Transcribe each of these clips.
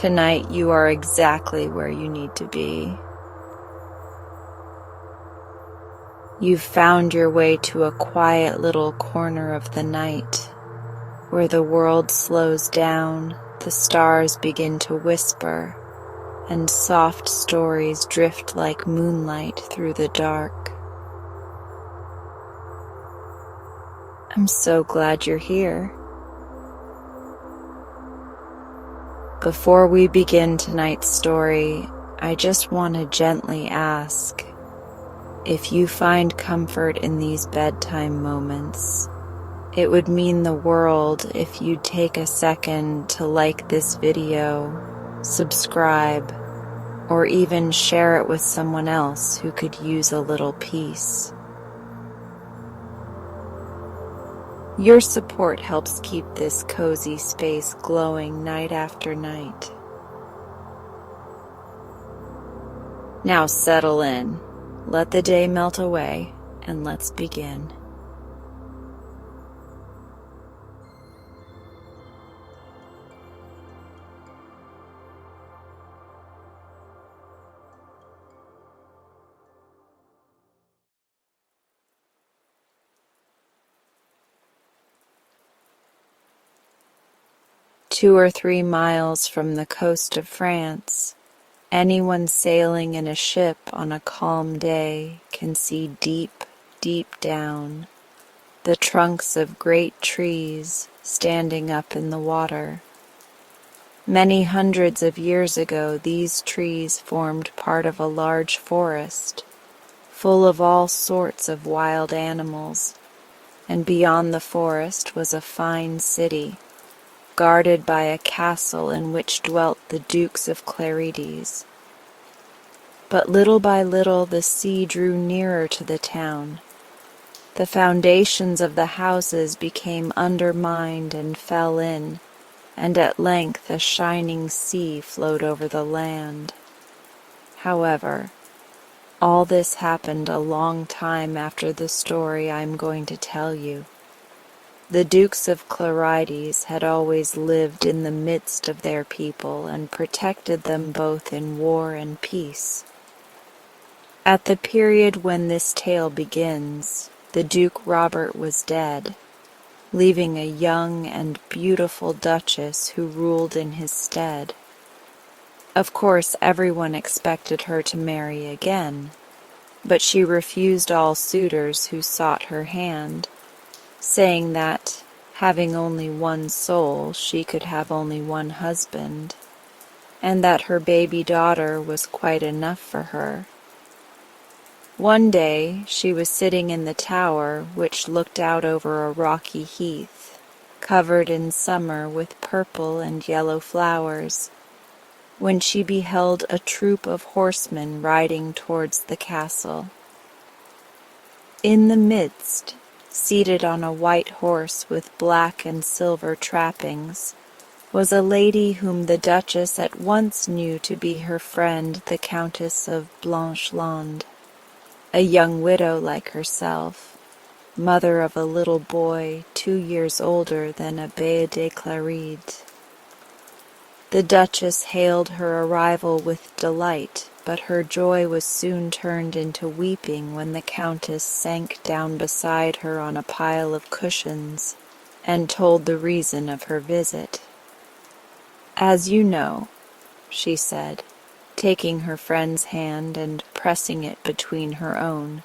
Tonight you are exactly where you need to be. You've found your way to a quiet little corner of the night, where the world slows down, the stars begin to whisper, and soft stories drift like moonlight through the dark. I'm so glad you're here. Before we begin tonight's story, I just want to gently ask, if you find comfort in these bedtime moments, it would mean the world if you'd take a second to like this video, subscribe, or even share it with someone else who could use a little peace. Your support helps keep this cozy space glowing night after night. Now settle in, let the day melt away, and let's begin. Two or 3 miles from the coast of France, anyone sailing in a ship on a calm day can see deep, deep down the trunks of great trees standing up in the water. Many hundreds of years ago, these trees formed part of a large forest, full of all sorts of wild animals, and beyond the forest was a fine city, guarded by a castle in which dwelt the Dukes of Clarides. But little by little the sea drew nearer to the town. The foundations of the houses became undermined and fell in, and at length a shining sea flowed over the land. However, all this happened a long time after the story I'm going to tell you. The Dukes of Clarides had always lived in the midst of their people and protected them both in war and peace. At the period when this tale begins, the Duke Robert was dead, leaving a young and beautiful duchess who ruled in his stead. Of course, everyone expected her to marry again, but she refused all suitors who sought her hand, saying that, having only one soul, she could have only one husband, and that her baby daughter was quite enough for her. One day she was sitting in the tower, which looked out over a rocky heath, covered in summer with purple and yellow flowers, when she beheld a troop of horsemen riding towards the castle. In the midst, seated on a white horse with black and silver trappings, was a lady whom the Duchess at once knew to be her friend, the Countess of Blancheland, a young widow like herself, mother of a little boy 2 years older than Abbé de Clarides. The Duchess hailed her arrival with delight, but her joy was soon turned into weeping when the Countess sank down beside her on a pile of cushions and told the reason of her visit. "As you know," she said, taking her friend's hand and pressing it between her own,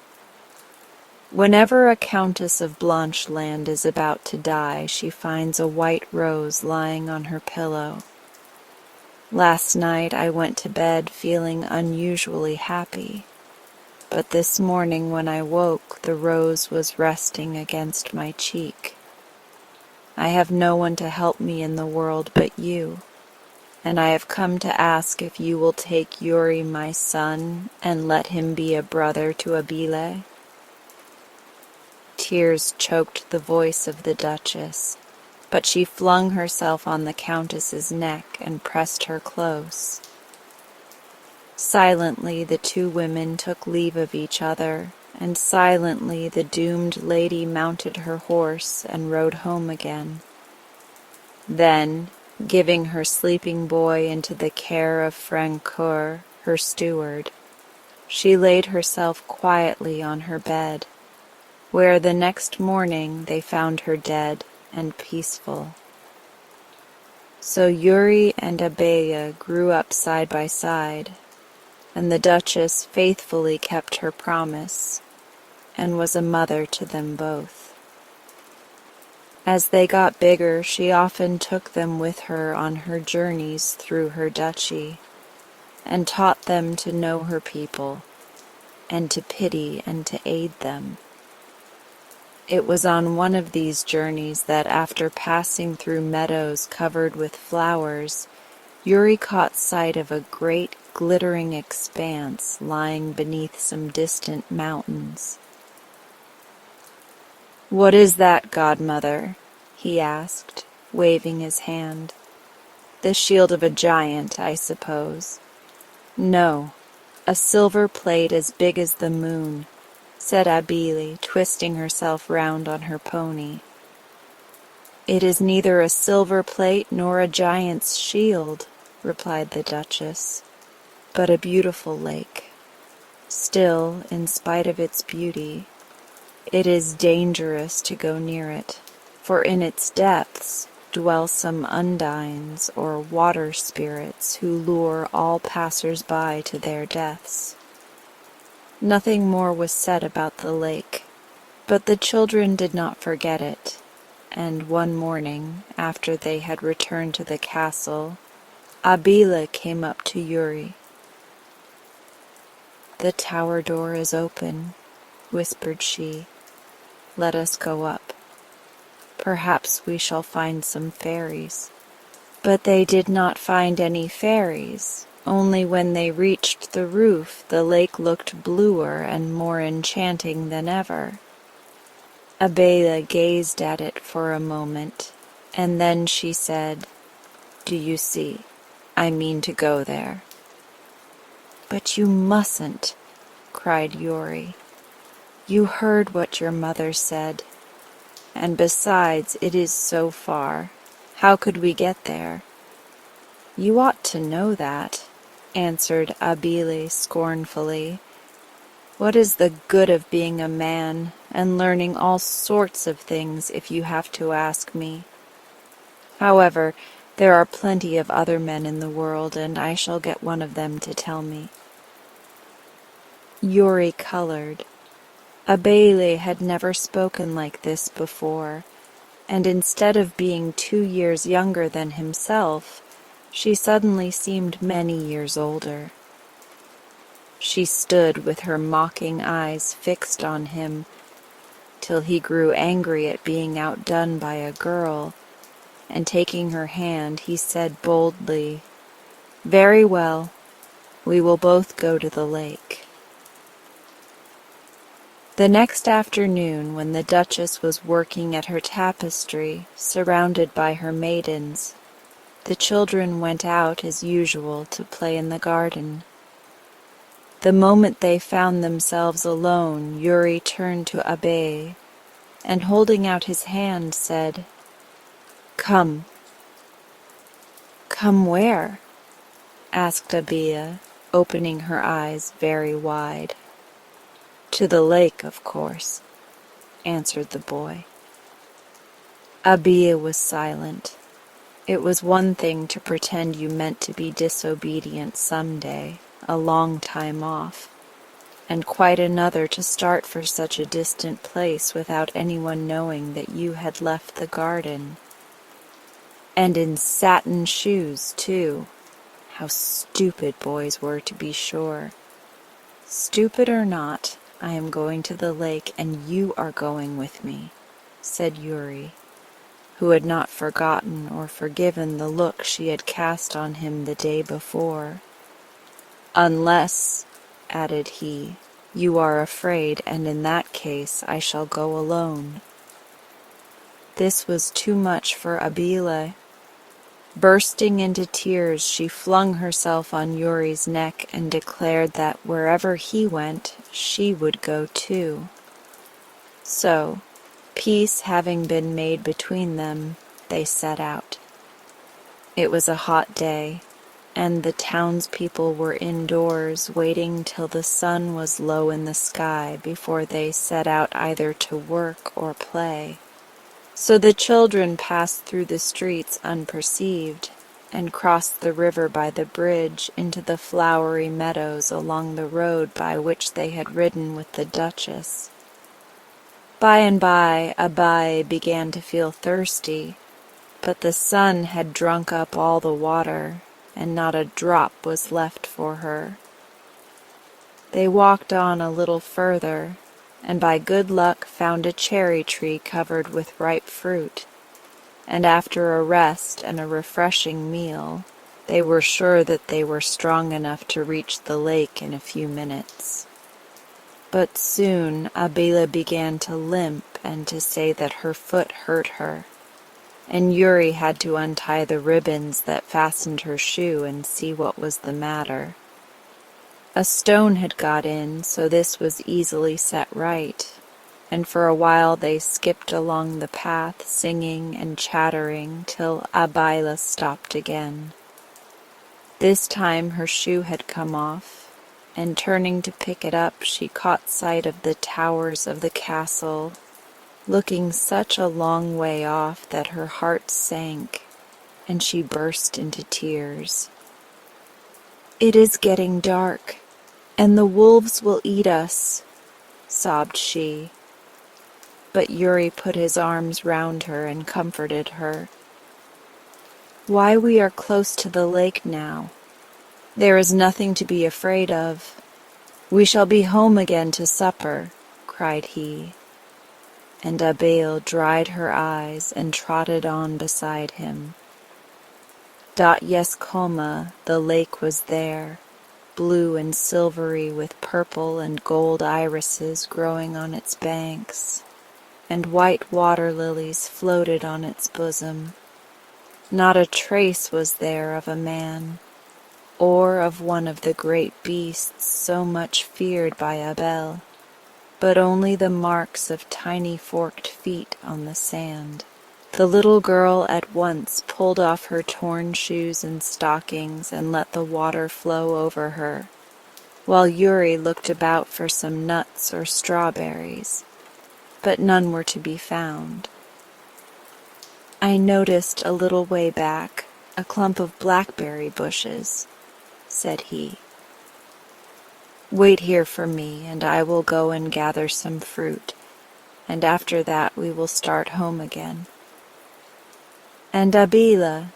"whenever a Countess of Blancheland is about to die, she finds a white rose lying on her pillow. Last night I went to bed feeling unusually happy, but this morning when I woke the rose was resting against my cheek. I have no one to help me in the world but you, and I have come to ask if you will take Yuri, my son, and let him be a brother to Abile." Tears choked the voice of the Duchess, but she flung herself on the Countess's neck and pressed her close. Silently the two women took leave of each other, and silently the doomed lady mounted her horse and rode home again. Then, giving her sleeping boy into the care of Tranquil, her steward. She laid herself quietly on her bed, where the next morning they found her dead and peaceful. So Yuri and Abaya grew up side by side, and the Duchess faithfully kept her promise and was a mother to them both. As they got bigger, she often took them with her on her journeys through her duchy, and taught them to know her people, and to pity and to aid them. It was on one of these journeys that, after passing through meadows covered with flowers, Yuri caught sight of a great glittering expanse lying beneath some distant mountains. "What is that, godmother?" he asked, waving his hand. "The shield of a giant, I suppose." "No, a silver plate as big as the moon," said Abili, twisting herself round on her pony. "It is neither a silver plate nor a giant's shield," replied the Duchess, "but a beautiful lake. Still, in spite of its beauty, it is dangerous to go near it, for in its depths dwell some undines or water spirits who lure all passers-by to their deaths." Nothing more was said about the lake, but the children did not forget it, and one morning, after they had returned to the castle, Abila came up to Yuri. "The tower door is open," whispered she. "Let us go up. Perhaps we shall find some fairies." But they did not find any fairies. Only when they reached the roof, the lake looked bluer and more enchanting than ever. Abela gazed at it for a moment, and then she said, "Do you see? I mean to go there." "But you mustn't," cried Yuri. "You heard what your mother said. And besides, it is so far. How could we get there?" "You ought to know that," answered Abili scornfully. "What is the good of being a man and learning all sorts of things if you have to ask me? However, there are plenty of other men in the world, and I shall get one of them to tell me." Yuri colored. Abele had never spoken like this before, and instead of being 2 years younger than himself, she suddenly seemed many years older. She stood with her mocking eyes fixed on him, till he grew angry at being outdone by a girl, and taking her hand, he said boldly, "Very well, we will both go to the lake." The next afternoon, when the Duchess was working at her tapestry, surrounded by her maidens, the children went out as usual to play in the garden. The moment they found themselves alone, Yuri turned to Abe, and holding out his hand said, "Come." "Come where?" asked Abia, opening her eyes very wide. "To the lake, of course," answered the boy. Abia was silent. It was one thing to pretend you meant to be disobedient some day, a long time off, and quite another to start for such a distant place without anyone knowing that you had left the garden. And in satin shoes, too. How stupid boys were, to be sure. "Stupid or not, I am going to the lake, and you are going with me," said Yuri, who had not forgotten or forgiven the look she had cast on him the day before. "Unless," added he, "you are afraid, and in that case I shall go alone." This was too much for Abila. Bursting into tears, she flung herself on Yuri's neck and declared that wherever he went, she would go too. So, peace having been made between them, they set out. It was a hot day, and the townspeople were indoors waiting till the sun was low in the sky before they set out either to work or play. So the children passed through the streets unperceived, and crossed the river by the bridge into the flowery meadows along the road by which they had ridden with the Duchess. By and by, Abai began to feel thirsty, but the sun had drunk up all the water, and not a drop was left for her. They walked on a little further, and by good luck found a cherry tree covered with ripe fruit, and after a rest and a refreshing meal, they were sure that they were strong enough to reach the lake in a few minutes. But soon Abela began to limp and to say that her foot hurt her, and Yuri had to untie the ribbons that fastened her shoe and see what was the matter. A stone had got in, so this was easily set right, and for a while they skipped along the path, singing and chattering, till Abila stopped again. This time her shoe had come off, and turning to pick it up, she caught sight of the towers of the castle, looking such a long way off that her heart sank, and she burst into tears. "It is getting dark, and the wolves will eat us," sobbed she. But Yuri put his arms round her and comforted her. "Why, we are close to the lake now. There is nothing to be afraid of. We shall be home again to supper," cried he. And Abail dried her eyes and trotted on beside him. Datyeskoma, the lake, was there, blue and silvery with purple and gold irises growing on its banks, and white water lilies floated on its bosom. Not a trace was there of a man, or of one of the great beasts so much feared by Abel, but only the marks of tiny forked feet on the sand. The little girl at once pulled off her torn shoes and stockings and let the water flow over her, while Yuri looked about for some nuts or strawberries, but none were to be found. "I noticed a little way back a clump of blackberry bushes," said he. "Wait here for me, and I will go and gather some fruit, and after that we will start home again." And Abila,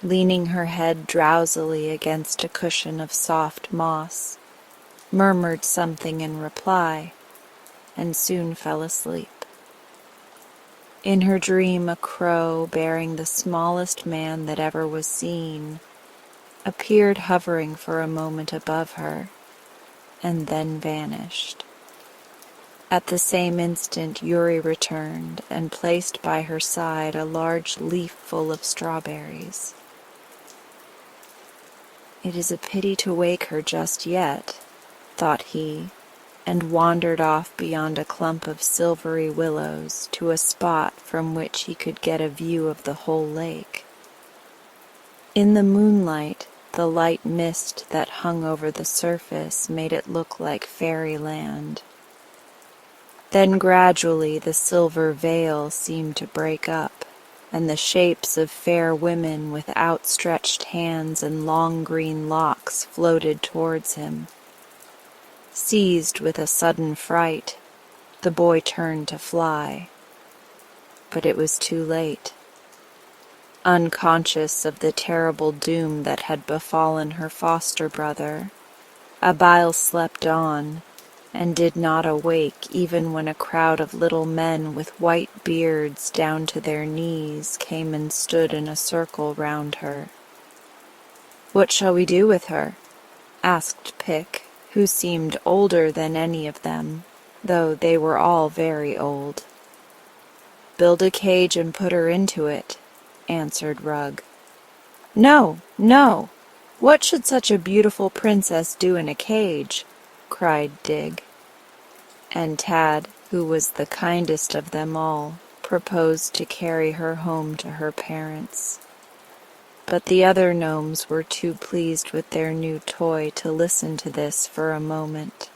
leaning her head drowsily against a cushion of soft moss, murmured something in reply, and soon fell asleep. In her dream, a crow bearing the smallest man that ever was seen appeared hovering for a moment above her, and then vanished. At the same instant Yuri returned and placed by her side a large leaf full of strawberries. "It is a pity to wake her just yet," thought he, and wandered off beyond a clump of silvery willows to a spot from which he could get a view of the whole lake. In the moonlight, the light mist that hung over the surface made it look like fairyland. Then gradually the silver veil seemed to break up, and the shapes of fair women with outstretched hands and long green locks floated towards him. Seized with a sudden fright, the boy turned to fly, but it was too late. Unconscious of the terrible doom that had befallen her foster brother, Abiel slept on, and did not awake even when a crowd of little men with white beards down to their knees came and stood in a circle round her. "What shall we do with her?" asked Pick, who seemed older than any of them, though they were all very old. "Build a cage and put her into it," answered Rug. "No, no! What should such a beautiful princess do in a cage?" cried Dig. And Tad, who was the kindest of them all, proposed to carry her home to her parents. but the other gnomes were too pleased with their new toy to listen to this for a moment.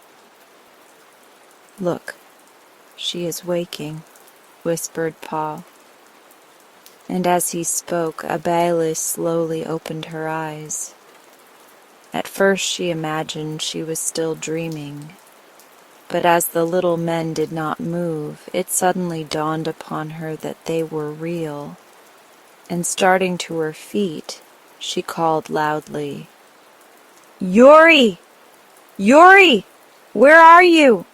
"Look, she is waking," whispered Paul. And as he spoke, Abele slowly opened her eyes. At first she imagined she was still dreaming, but as the little men did not move, it suddenly dawned upon her that they were real, and starting to her feet, she called loudly, "Yuri! Yuri! Where are you?"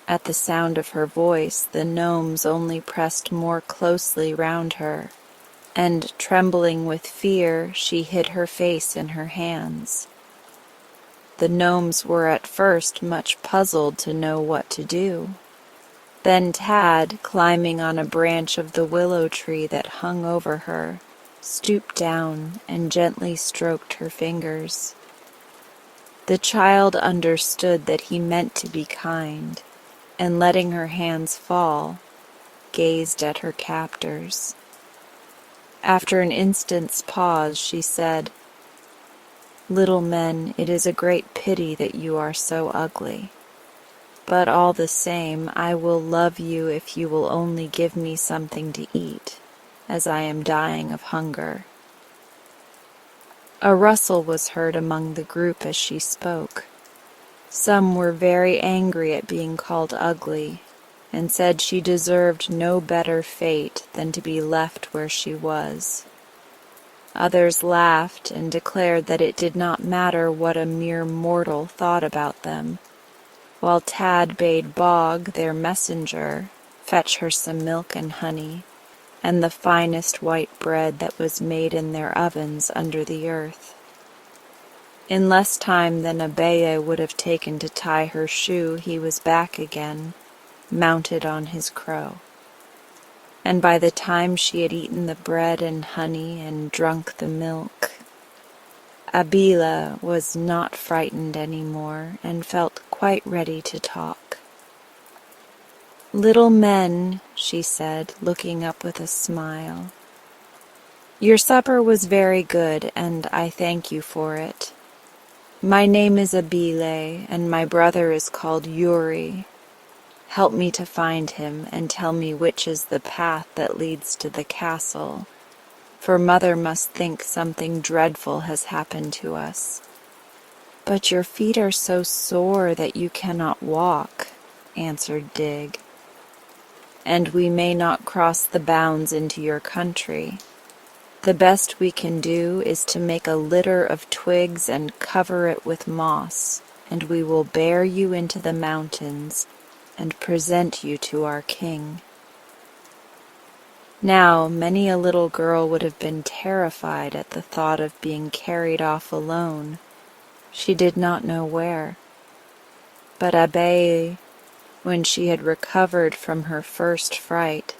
At the sound of her voice, the gnomes only pressed more closely round her, and, trembling with fear, she hid her face in her hands. The gnomes were at first much puzzled to know what to do. Then Tad, climbing on a branch of the willow tree that hung over her, stooped down and gently stroked her fingers. The child understood that he meant to be kind, and letting her hands fall, gazed at her captors. After an instant's pause, she said, "Little men, it is a great pity that you are so ugly. But all the same, I will love you if you will only give me something to eat, as I am dying of hunger." A rustle was heard among the group as she spoke. Some were very angry at being called ugly, and said she deserved no better fate than to be left where she was. Others laughed and declared that it did not matter what a mere mortal thought about them, while Tad bade Bog, their messenger, fetch her some milk and honey, and the finest white bread that was made in their ovens under the earth. In less time than Abeye would have taken to tie her shoe, he was back again, mounted on his crow. And by the time she had eaten the bread and honey and drunk the milk, Abila was not frightened any more and felt quite ready to talk. "Little men," she said, looking up with a smile, "your supper was very good, and I thank you for it. My name is Abile, and my brother is called Yuri. Help me to find him, and tell me which is the path that leads to the castle, for Mother must think something dreadful has happened to us." "But your feet are so sore that you cannot walk," answered Dig. "And we may not cross the bounds into your country. The best we can do is to make a litter of twigs and cover it with moss, and we will bear you into the mountains and present you to our king." Now, many a little girl would have been terrified at the thought of being carried off alone. She did not know where. But Abe, when she had recovered from her first fright,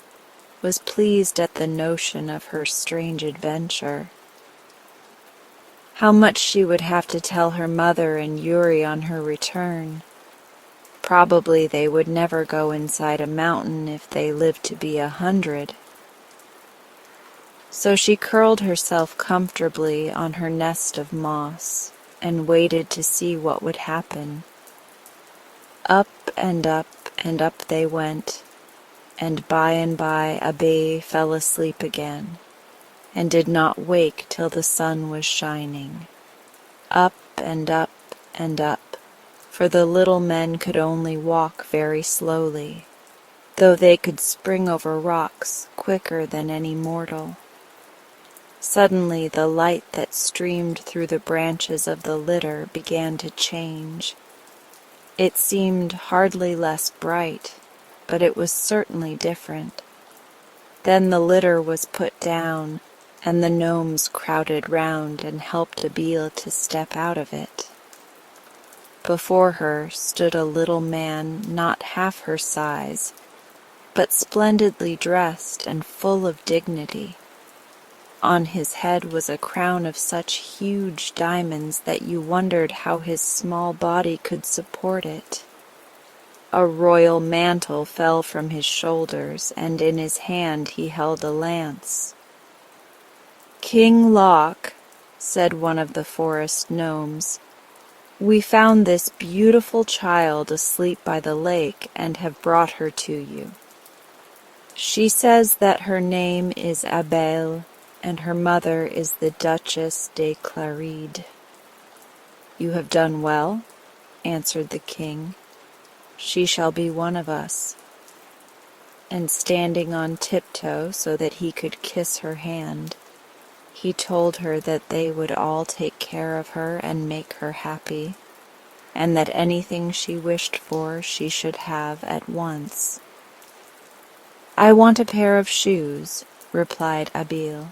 was pleased at the notion of her strange adventure. How much she would have to tell her mother and Yuri on her return. Probably they would never go inside a mountain if they lived to be 100. So she curled herself comfortably on her nest of moss and waited to see what would happen. Up and up and up they went, and by Abe fell asleep again, and did not wake till the sun was shining. Up and up and up, for the little men could only walk very slowly, though they could spring over rocks quicker than any mortal. Suddenly the light that streamed through the branches of the litter began to change. It seemed hardly less bright, but it was certainly different. Then the litter was put down, and the gnomes crowded round and helped Abila to step out of it. Before her stood a little man not half her size, but splendidly dressed and full of dignity. On his head was a crown of such huge diamonds that you wondered how his small body could support it. A royal mantle fell from his shoulders, and in his hand he held a lance. King Loc, said one of the forest gnomes, we found this beautiful child asleep by the lake and have brought her to you. She says that her name is Abel and her mother is the Duchess de Cléride. You have done well, answered the king. She shall be one of us. And standing on tiptoe so that he could kiss her hand, he told her that they would all take care of her and make her happy, and that anything she wished for she should have at once. I want a pair of shoes, replied Abil.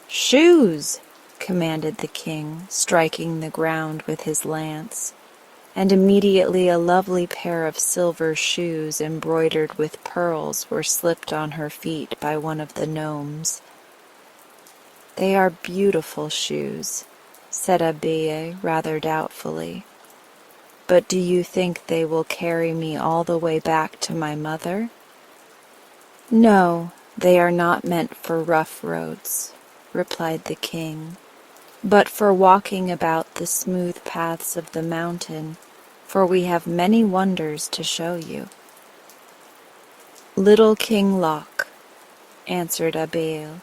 Shoes, commanded the king, striking the ground with his lance, and immediately a lovely pair of silver shoes embroidered with pearls were slipped on her feet by one of the gnomes. They are beautiful shoes, said Abiye rather doubtfully. But do you think they will carry me all the way back to my mother? No, they are not meant for rough roads, replied the king, but for walking about the smooth paths of the mountain, for we have many wonders to show you. Little King Loc, answered Abiel,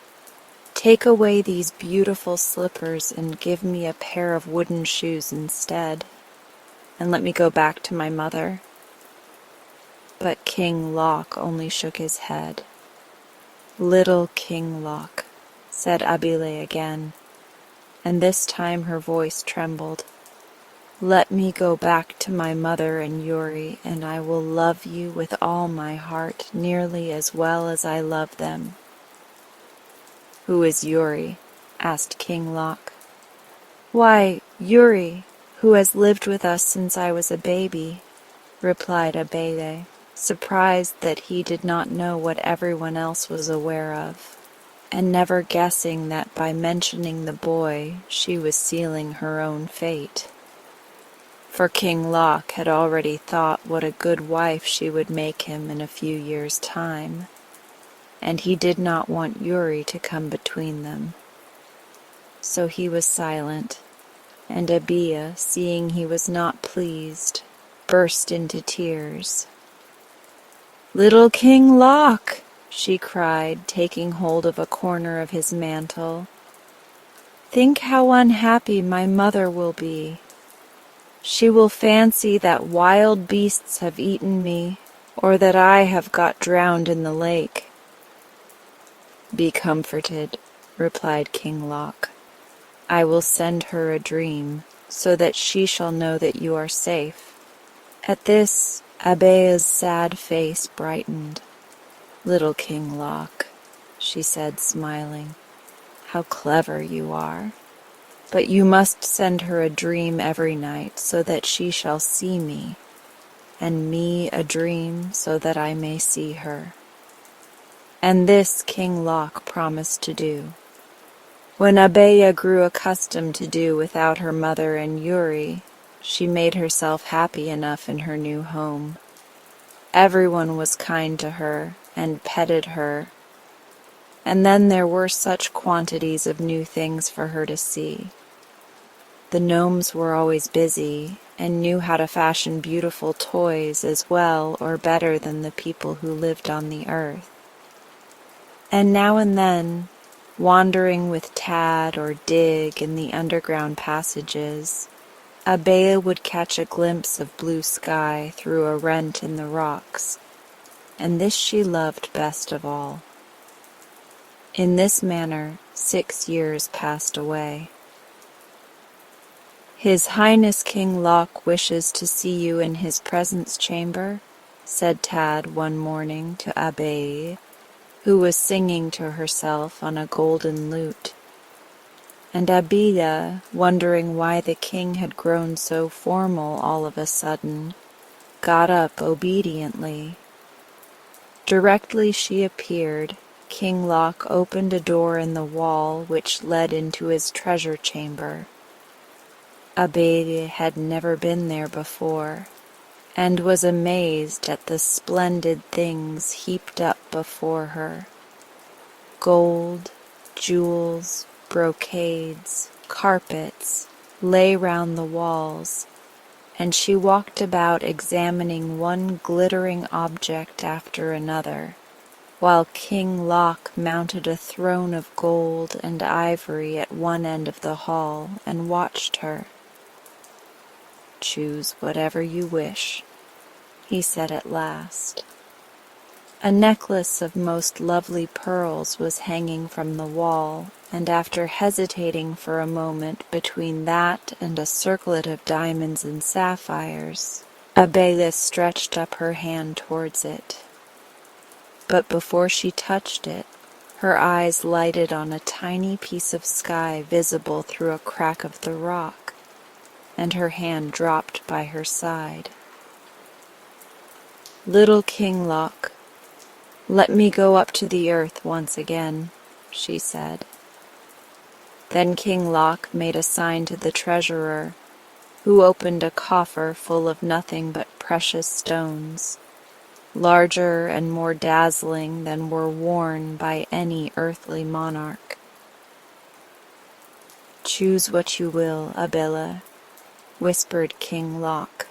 take away these beautiful slippers and give me a pair of wooden shoes instead, and let me go back to my mother. But King Loc only shook his head. Little King Loc, said Abile again, and this time her voice trembled. Let me go back to my mother and Yuri, and I will love you with all my heart nearly as well as I love them. Who is Yuri? Asked King Loc. Why, Yuri, who has lived with us since I was a baby, replied Abele, surprised that he did not know what everyone else was aware of, and never guessing that by mentioning the boy she was sealing her own fate. For King Loc had already thought what a good wife she would make him in a few years' time, and he did not want Yuri to come between them. So he was silent, and Abia, seeing he was not pleased, burst into tears. Little King Loc, she cried, taking hold of a corner of his mantle. Think how unhappy my mother will be. She will fancy that wild beasts have eaten me, or that I have got drowned in the lake. Be comforted, replied King Loc. I will send her a dream, so that she shall know that you are safe. At this, Abea's sad face brightened. Little King Loc, she said, smiling, how clever you are. But you must send her a dream every night so that she shall see me, and me a dream so that I may see her. And this King Loc promised to do. When Abeya grew accustomed to do without her mother and Yuri, she made herself happy enough in her new home. Everyone was kind to her and petted her, and then there were such quantities of new things for her to see. The gnomes were always busy and knew how to fashion beautiful toys as well or better than the people who lived on the earth. And now and then, wandering with Tad or Dig in the underground passages, Abea would catch a glimpse of blue sky through a rent in the rocks, and this she loved best of all. In this manner 6 years passed away. His Highness King Loc wishes to see you in his presence chamber, said Tad one morning to Abei, who was singing to herself on a golden lute. And Abida, wondering why the king had grown so formal all of a sudden, got up obediently. Directly she appeared, King Loc opened a door in the wall which led into his treasure chamber. Abede had never been there before, and was amazed at the splendid things heaped up before her. Gold, Jewels, brocades, carpets lay round the walls, and she walked about examining one glittering object after another, while King Loc mounted a throne of gold and ivory at one end of the hall and watched her. "Choose whatever you wish," he said at last. A necklace of most lovely pearls was hanging from the wall, and after hesitating for a moment between that and a circlet of diamonds and sapphires, Abela stretched up her hand towards it. But before she touched it, her eyes lighted on a tiny piece of sky visible through a crack of the rock, and her hand dropped by her side. "Little King Loc, let me go up to the earth once again," she said. Then King Loc made a sign to the treasurer, who opened a coffer full of nothing but precious stones, larger and more dazzling than were worn by any earthly monarch. "Choose what you will, Abela," whispered King Loc,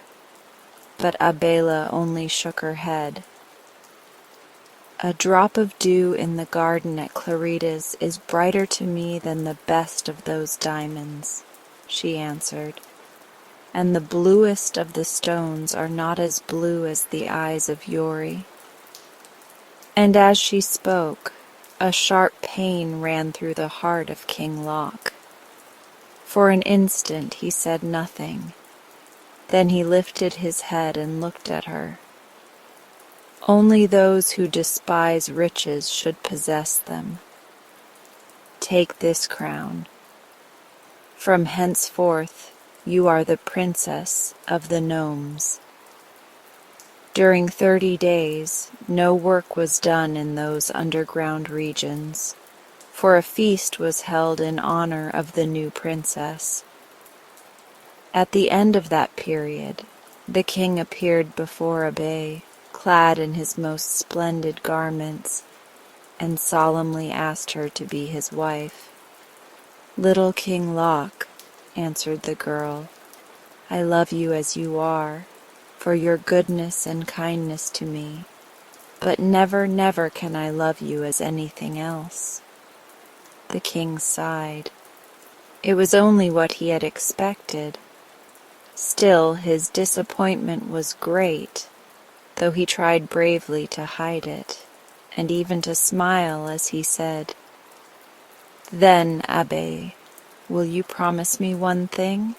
but Abela only shook her head. "A drop of dew in the garden at Clarida's is brighter to me than the best of those diamonds," she answered, "and the bluest of the stones are not as blue as the eyes of Yori." And as she spoke, a sharp pain ran through the heart of King Loc. For an instant he said nothing. Then he lifted his head and looked at her. "Only those who despise riches should possess them. Take this crown. From henceforth you are the princess of the gnomes." During 30 days, no work was done in those underground regions, for a feast was held in honor of the new princess. At the end of that period, the king appeared before Abe, clad in his most splendid garments, and solemnly asked her to be his wife. "Little King Loc," answered the girl, "I love you as you are, for your goodness and kindness to me, but never, never can I love you as anything else." The king sighed. It was only what he had expected. Still, his disappointment was great, though he tried bravely to hide it, and even to smile as he said, "Then, Abbé, will you promise me one thing?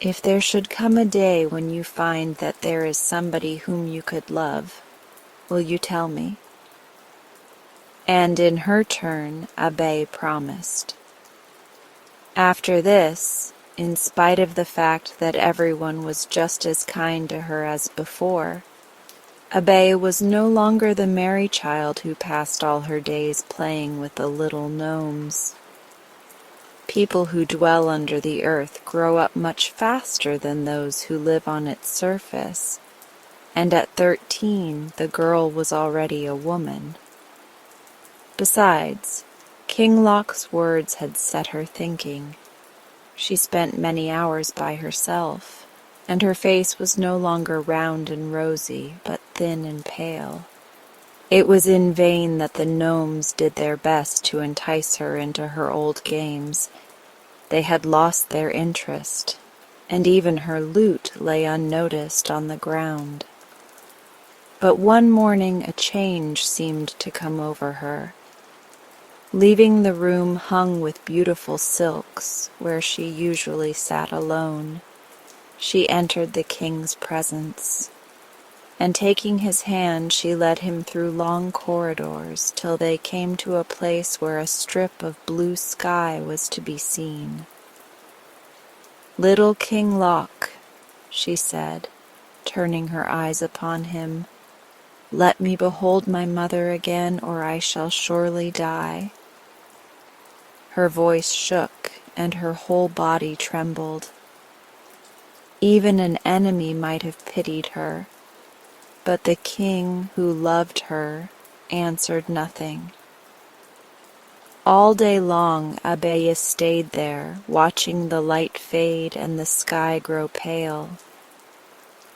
If there should come a day when you find that there is somebody whom you could love, will you tell me?" And in her turn, Abbé promised. After this, in spite of the fact that everyone was just as kind to her as before, Abbé was no longer the merry child who passed all her days playing with the little gnomes. People who dwell under the earth grow up much faster than those who live on its surface, and at 13 the girl was already a woman. Besides, King Loc's words had set her thinking. She spent many hours by herself, and her face was no longer round and rosy, but thin and pale. It was in vain that the gnomes did their best to entice her into her old games. They had lost their interest, and even her lute lay unnoticed on the ground. But one morning a change seemed to come over her. Leaving the room hung with beautiful silks, where she usually sat alone, she entered the king's presence, and taking his hand she led him through long corridors till they came to a place where a strip of blue sky was to be seen. "Little King Loc," she said, turning her eyes upon him, "let me behold my mother again, or I shall surely die." Her voice shook, and her whole body trembled. Even an enemy might have pitied her, but the king, who loved her, answered nothing. All day long Abaya stayed there, watching the light fade and the sky grow pale.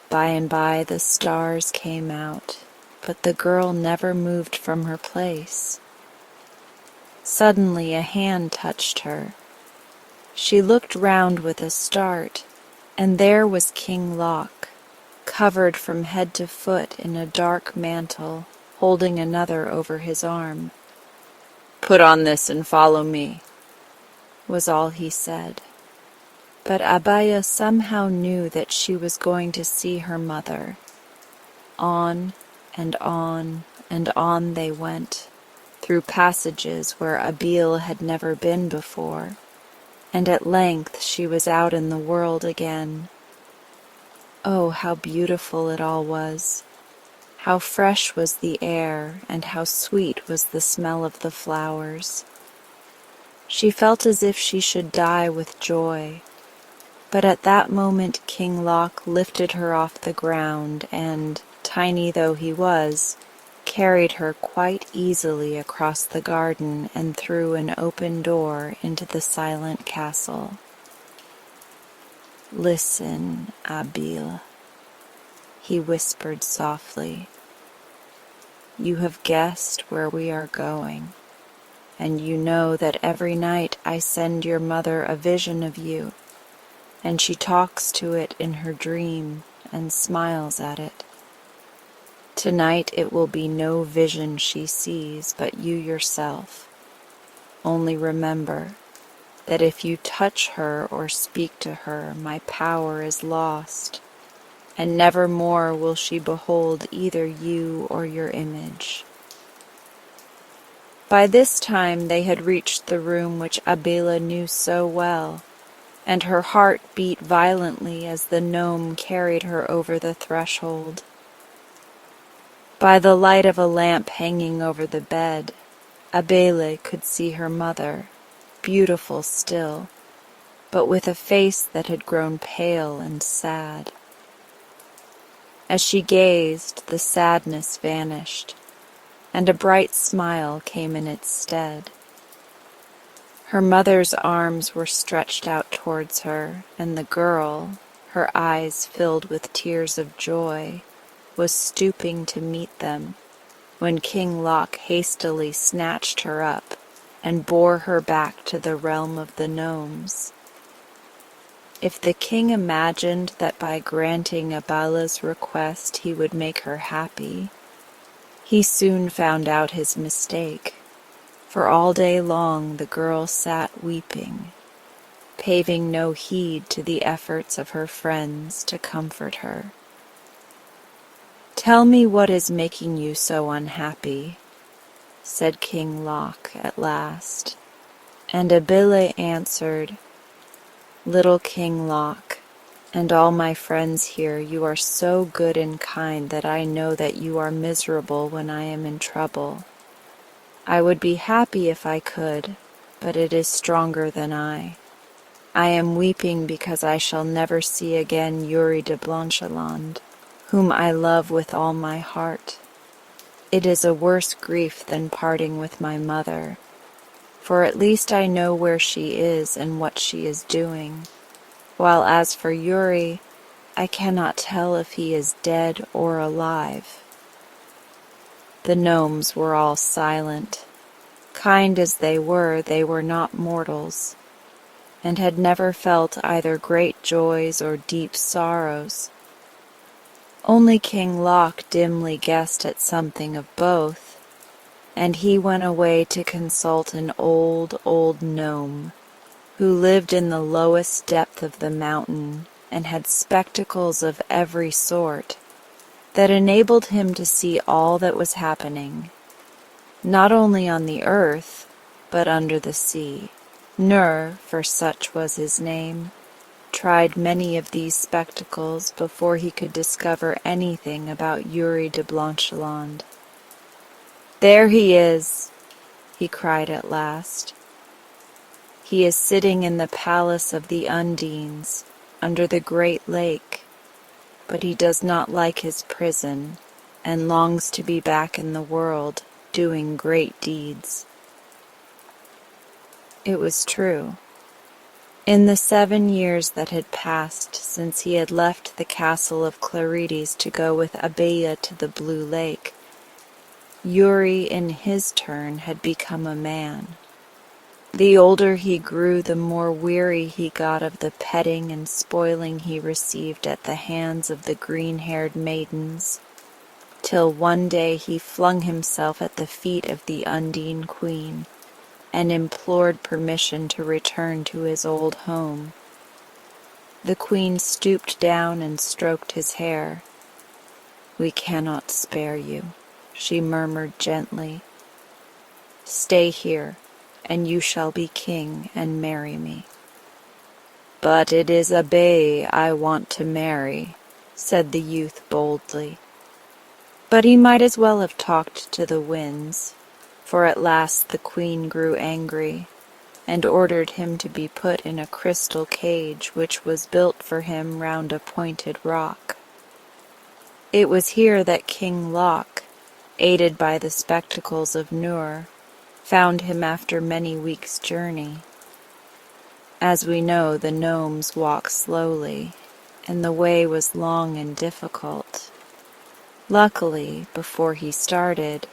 By and by the stars came out, but the girl never moved from her place. Suddenly a hand touched her. She looked round with a start, and there was King Loc, covered from head to foot in a dark mantle, holding another over his arm. "Put on this and follow me," was all he said. But Abaya somehow knew that she was going to see her mother. On and on and on they went, through passages where Abil had never been before, and at length she was out in the world again. Oh, how beautiful it all was! How fresh was the air, and how sweet was the smell of the flowers. She felt as if she should die with joy, but at that moment King Loc lifted her off the ground and, tiny though he was, carried her quite easily across the garden and through an open door into the silent castle. "Listen, Abil," he whispered softly. "You have guessed where we are going, and you know that every night I send your mother a vision of you, and she talks to it in her dream and smiles at it. Tonight it will be no vision she sees, but you yourself. Only remember that if you touch her or speak to her, my power is lost, and never more will she behold either you or your image." By this time they had reached the room which Abela knew so well, and her heart beat violently as the gnome carried her over the threshold. By the light of a lamp hanging over the bed, Abele could see her mother, beautiful still, but with a face that had grown pale and sad. As she gazed, the sadness vanished, and a bright smile came in its stead. Her mother's arms were stretched out towards her, and the girl, her eyes filled with tears of joy, was stooping to meet them, when King Loc hastily snatched her up and bore her back to the realm of the gnomes. If the king imagined that by granting Abala's request he would make her happy, he soon found out his mistake, for all day long the girl sat weeping, paving no heed to the efforts of her friends to comfort her. "Tell me what is making you so unhappy," said King Loc at last, and Abile answered, "Little King Loc, and all my friends here, you are so good and kind that I know that you are miserable when I am in trouble. I would be happy if I could, but it is stronger than I. I am weeping because I shall never see again Yuri de Blanchelande, whom I love with all my heart. It is a worse grief than parting with my mother, for at least I know where she is and what she is doing, while as for Yuri, I cannot tell if he is dead or alive." The gnomes were all silent. Kind as they were not mortals, and had never felt either great joys or deep sorrows. Only King Loc dimly guessed at something of both, and he went away to consult an old, old gnome, who lived in the lowest depth of the mountain and had spectacles of every sort that enabled him to see all that was happening, not only on the earth, but under the sea. Nur, for such was his name, tried many of these spectacles before he could discover anything about Yuri de Blanchelande. "There he is," he cried at last. "He is sitting in the palace of the Undines, under the great lake, but he does not like his prison, and longs to be back in the world, doing great deeds." It was true. In the 7 years that had passed since he had left the castle of Clarides to go with Abella to the Blue Lake, Yuri in his turn had become a man. The older he grew, the more weary he got of the petting and spoiling he received at the hands of the green-haired maidens, till one day he flung himself at the feet of the Undine Queen and implored permission to return to his old home. The Queen stooped down and stroked his hair. "We cannot spare you," she murmured gently. "Stay here, and you shall be king and marry me." "But it is Abbé I want to marry," said the youth boldly. But he might as well have talked to the winds, for at last the Queen grew angry and ordered him to be put in a crystal cage which was built for him round a pointed rock. It was here that King Loc, aided by the spectacles of Nur, found him after many weeks' journey. As we know, the gnomes walk slowly, and the way was long and difficult. Luckily, before he started,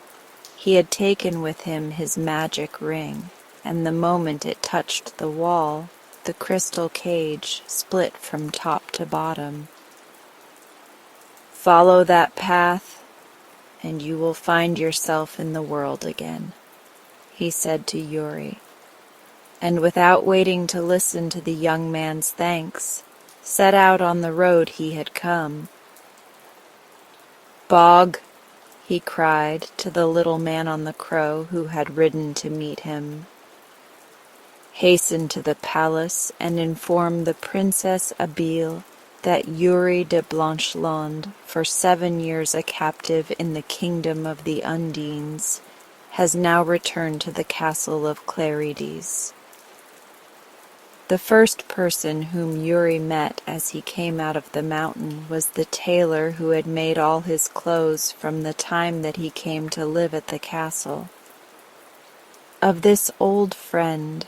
he had taken with him his magic ring, and the moment it touched the wall, the crystal cage split from top to bottom. "Follow that path, and you will find yourself in the world again," he said to Yuri, and without waiting to listen to the young man's thanks, set out on the road he had come. "Bog," he cried to the little man on the crow who had ridden to meet him, "hasten to the palace and inform the Princess Abele that Yuri de Blanchelande, for 7 years a captive in the kingdom of the Undines, has now returned to the castle of Clarides." The first person whom Yuri met as he came out of the mountain was the tailor who had made all his clothes from the time that he came to live at the castle. Of this old friend,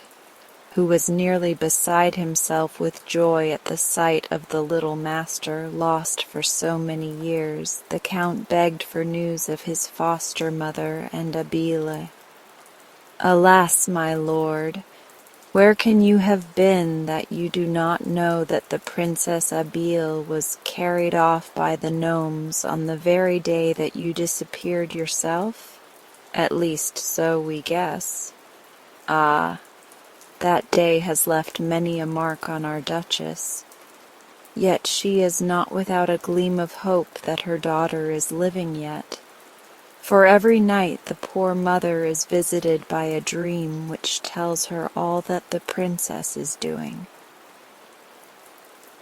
who was nearly beside himself with joy at the sight of the little master lost for so many years, the Count begged for news of his foster mother and Abele. "Alas, my lord, where can you have been that you do not know that the Princess Abele was carried off by the gnomes on the very day that you disappeared yourself? At least so we guess. Ah, that day has left many a mark on our Duchess. Yet she is not without a gleam of hope that her daughter is living yet. For every night the poor mother is visited by a dream which tells her all that the princess is doing."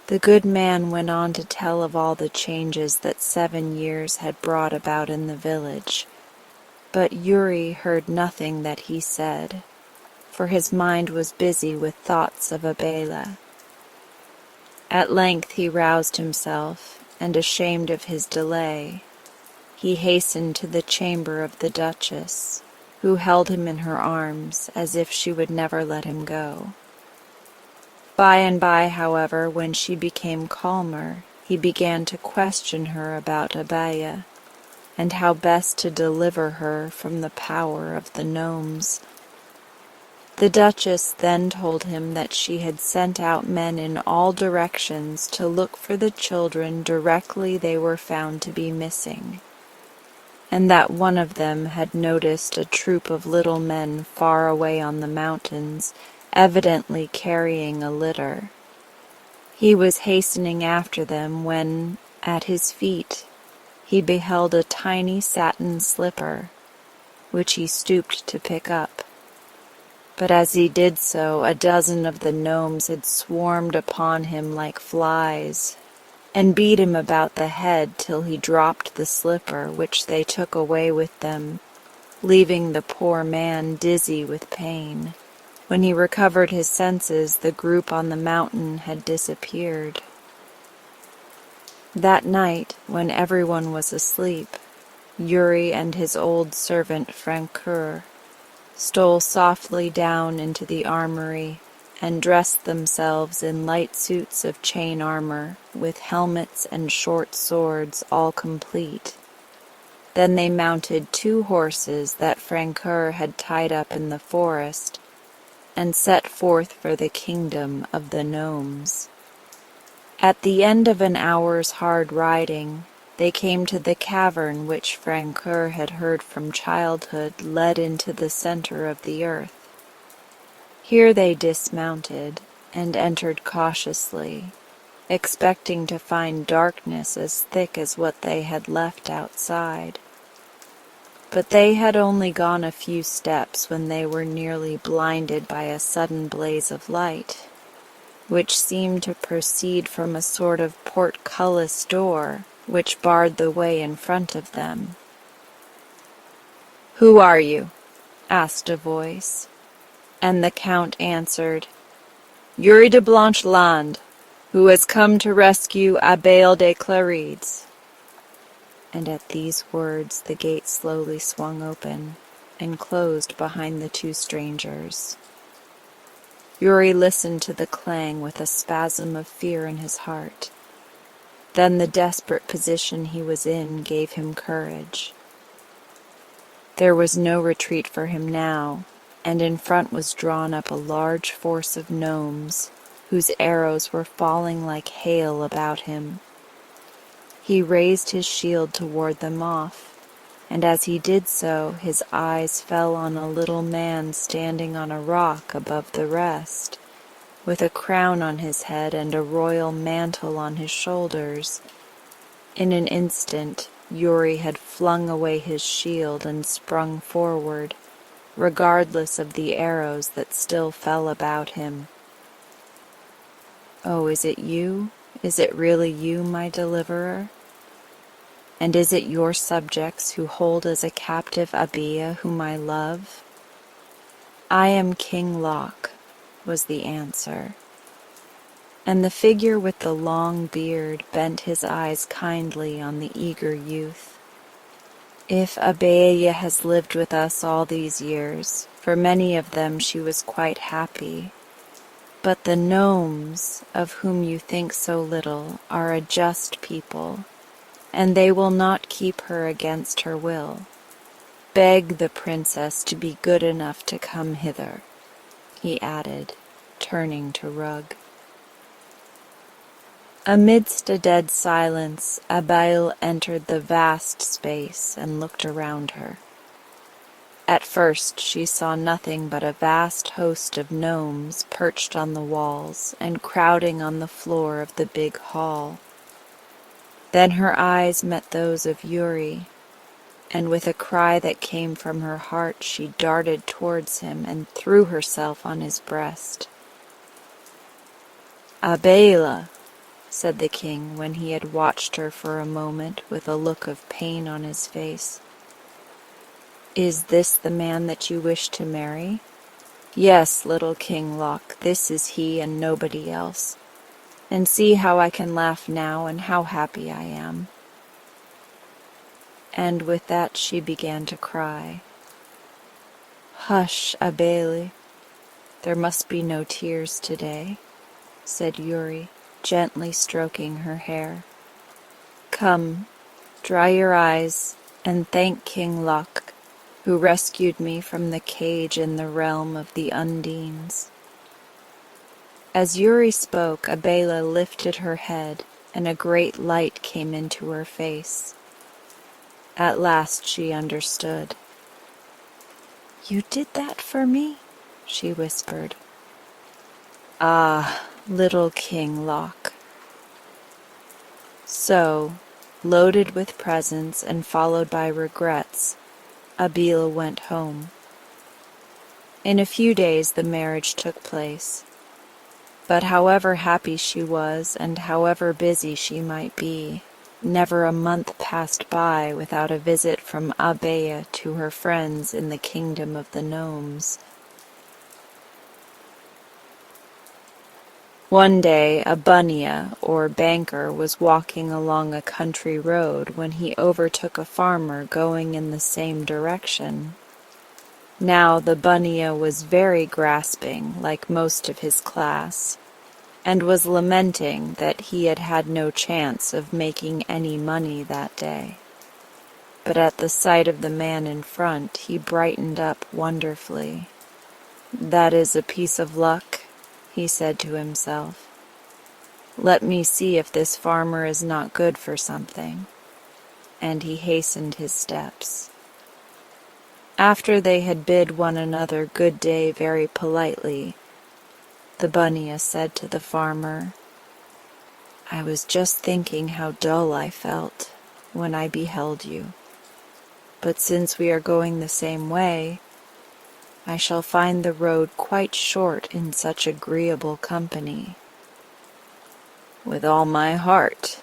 The good man went on to tell of all the changes that 7 years had brought about in the village, but Yuri heard nothing that he said, for his mind was busy with thoughts of Abele. At length he roused himself, and ashamed of his delay, he hastened to the chamber of the Duchess, who held him in her arms as if she would never let him go. By and by, however, when she became calmer, he began to question her about Abele, and how best to deliver her from the power of the gnomes. The Duchess then told him that she had sent out men in all directions to look for the children directly they were found to be missing, and that one of them had noticed a troop of little men far away on the mountains, evidently carrying a litter. He was hastening after them when, at his feet, he beheld a tiny satin slipper, which he stooped to pick up. But as he did so, a dozen of the gnomes had swarmed upon him like flies, and beat him about the head till he dropped the slipper, which they took away with them, leaving the poor man dizzy with pain. When he recovered his senses, the group on the mountain had disappeared. That night, when everyone was asleep, Yuri and his old servant Francoeur stole softly down into the armory and dressed themselves in light suits of chain armor, with helmets and short swords all complete. Then they mounted 2 horses that Francoeur had tied up in the forest, and set forth for the kingdom of the gnomes. At the end of an hour's hard riding, they came to the cavern which Francoeur had heard from childhood led into the center of the earth. Here they dismounted and entered cautiously, expecting to find darkness as thick as what they had left outside. But they had only gone a few steps when they were nearly blinded by a sudden blaze of light, which seemed to proceed from a sort of portcullis door which barred the way in front of them. "Who are you?" asked a voice, and the Count answered, "Yuri de Blancheland, who has come to rescue Abeille de Clarides." And at these words the gate slowly swung open and closed behind the 2 strangers. Yuri listened to the clang with a spasm of fear in his heart. Then the desperate position he was in gave him courage. There was no retreat for him now, and in front was drawn up a large force of gnomes, whose arrows were falling like hail about him. He raised his shield to ward them off, and as he did so, his eyes fell on a little man standing on a rock above the rest, with a crown on his head and a royal mantle on his shoulders. In an instant, Yuri had flung away his shield and sprung forward, regardless of the arrows that still fell about him. "Oh, is it you? Is it really you, my deliverer? And is it your subjects who hold as a captive Abeille whom I love?" "I am King Loc," was the answer. And the figure with the long beard bent his eyes kindly on the eager youth. "If Abeille has lived with us all these years, for many of them she was quite happy. But the gnomes, of whom you think so little, are a just people, and they will not keep her against her will. Beg the princess to be good enough to come hither," he added, turning to Rug. Amidst a dead silence, Abeille entered the vast space and looked around her. At first she saw nothing but a vast host of gnomes perched on the walls and crowding on the floor of the big hall. Then her eyes met those of Yuri, and with a cry that came from her heart she darted towards him and threw herself on his breast. "Abeille," said the king when he had watched her for a moment with a look of pain on his face. "Is this the man that you wish to marry?" "Yes, little King Loc, this is he and nobody else. And see how I can laugh now and how happy I am." And with that she began to cry. "Hush, Abeille, there must be no tears today," said Yuri, gently stroking her hair. "Come, dry your eyes and thank King Loc, who rescued me from the cage in the realm of the Undines." As Yuri spoke, Abeille lifted her head, and a great light came into her face. At last she understood. "You did that for me?" she whispered. "Ah, little King Loc." So, loaded with presents and followed by regrets, Abeille went home. In a few days the marriage took place. But however happy she was, and however busy she might be, never a month passed by without a visit from Abeille to her friends in the kingdom of the gnomes. One day a bunya, or banker, was walking along a country road when he overtook a farmer going in the same direction. Now the bunya was very grasping, like most of his class, and was lamenting that he had had no chance of making any money that day. But at the sight of the man in front, he brightened up wonderfully. "That is a piece of luck," he said to himself. "Let me see if this farmer is not good for something." And he hastened his steps. After they had bid one another good day very politely, the bunya said to the farmer, "I was just thinking how dull I felt when I beheld you. But since we are going the same way, I shall find the road quite short in such agreeable company." "With all my heart,"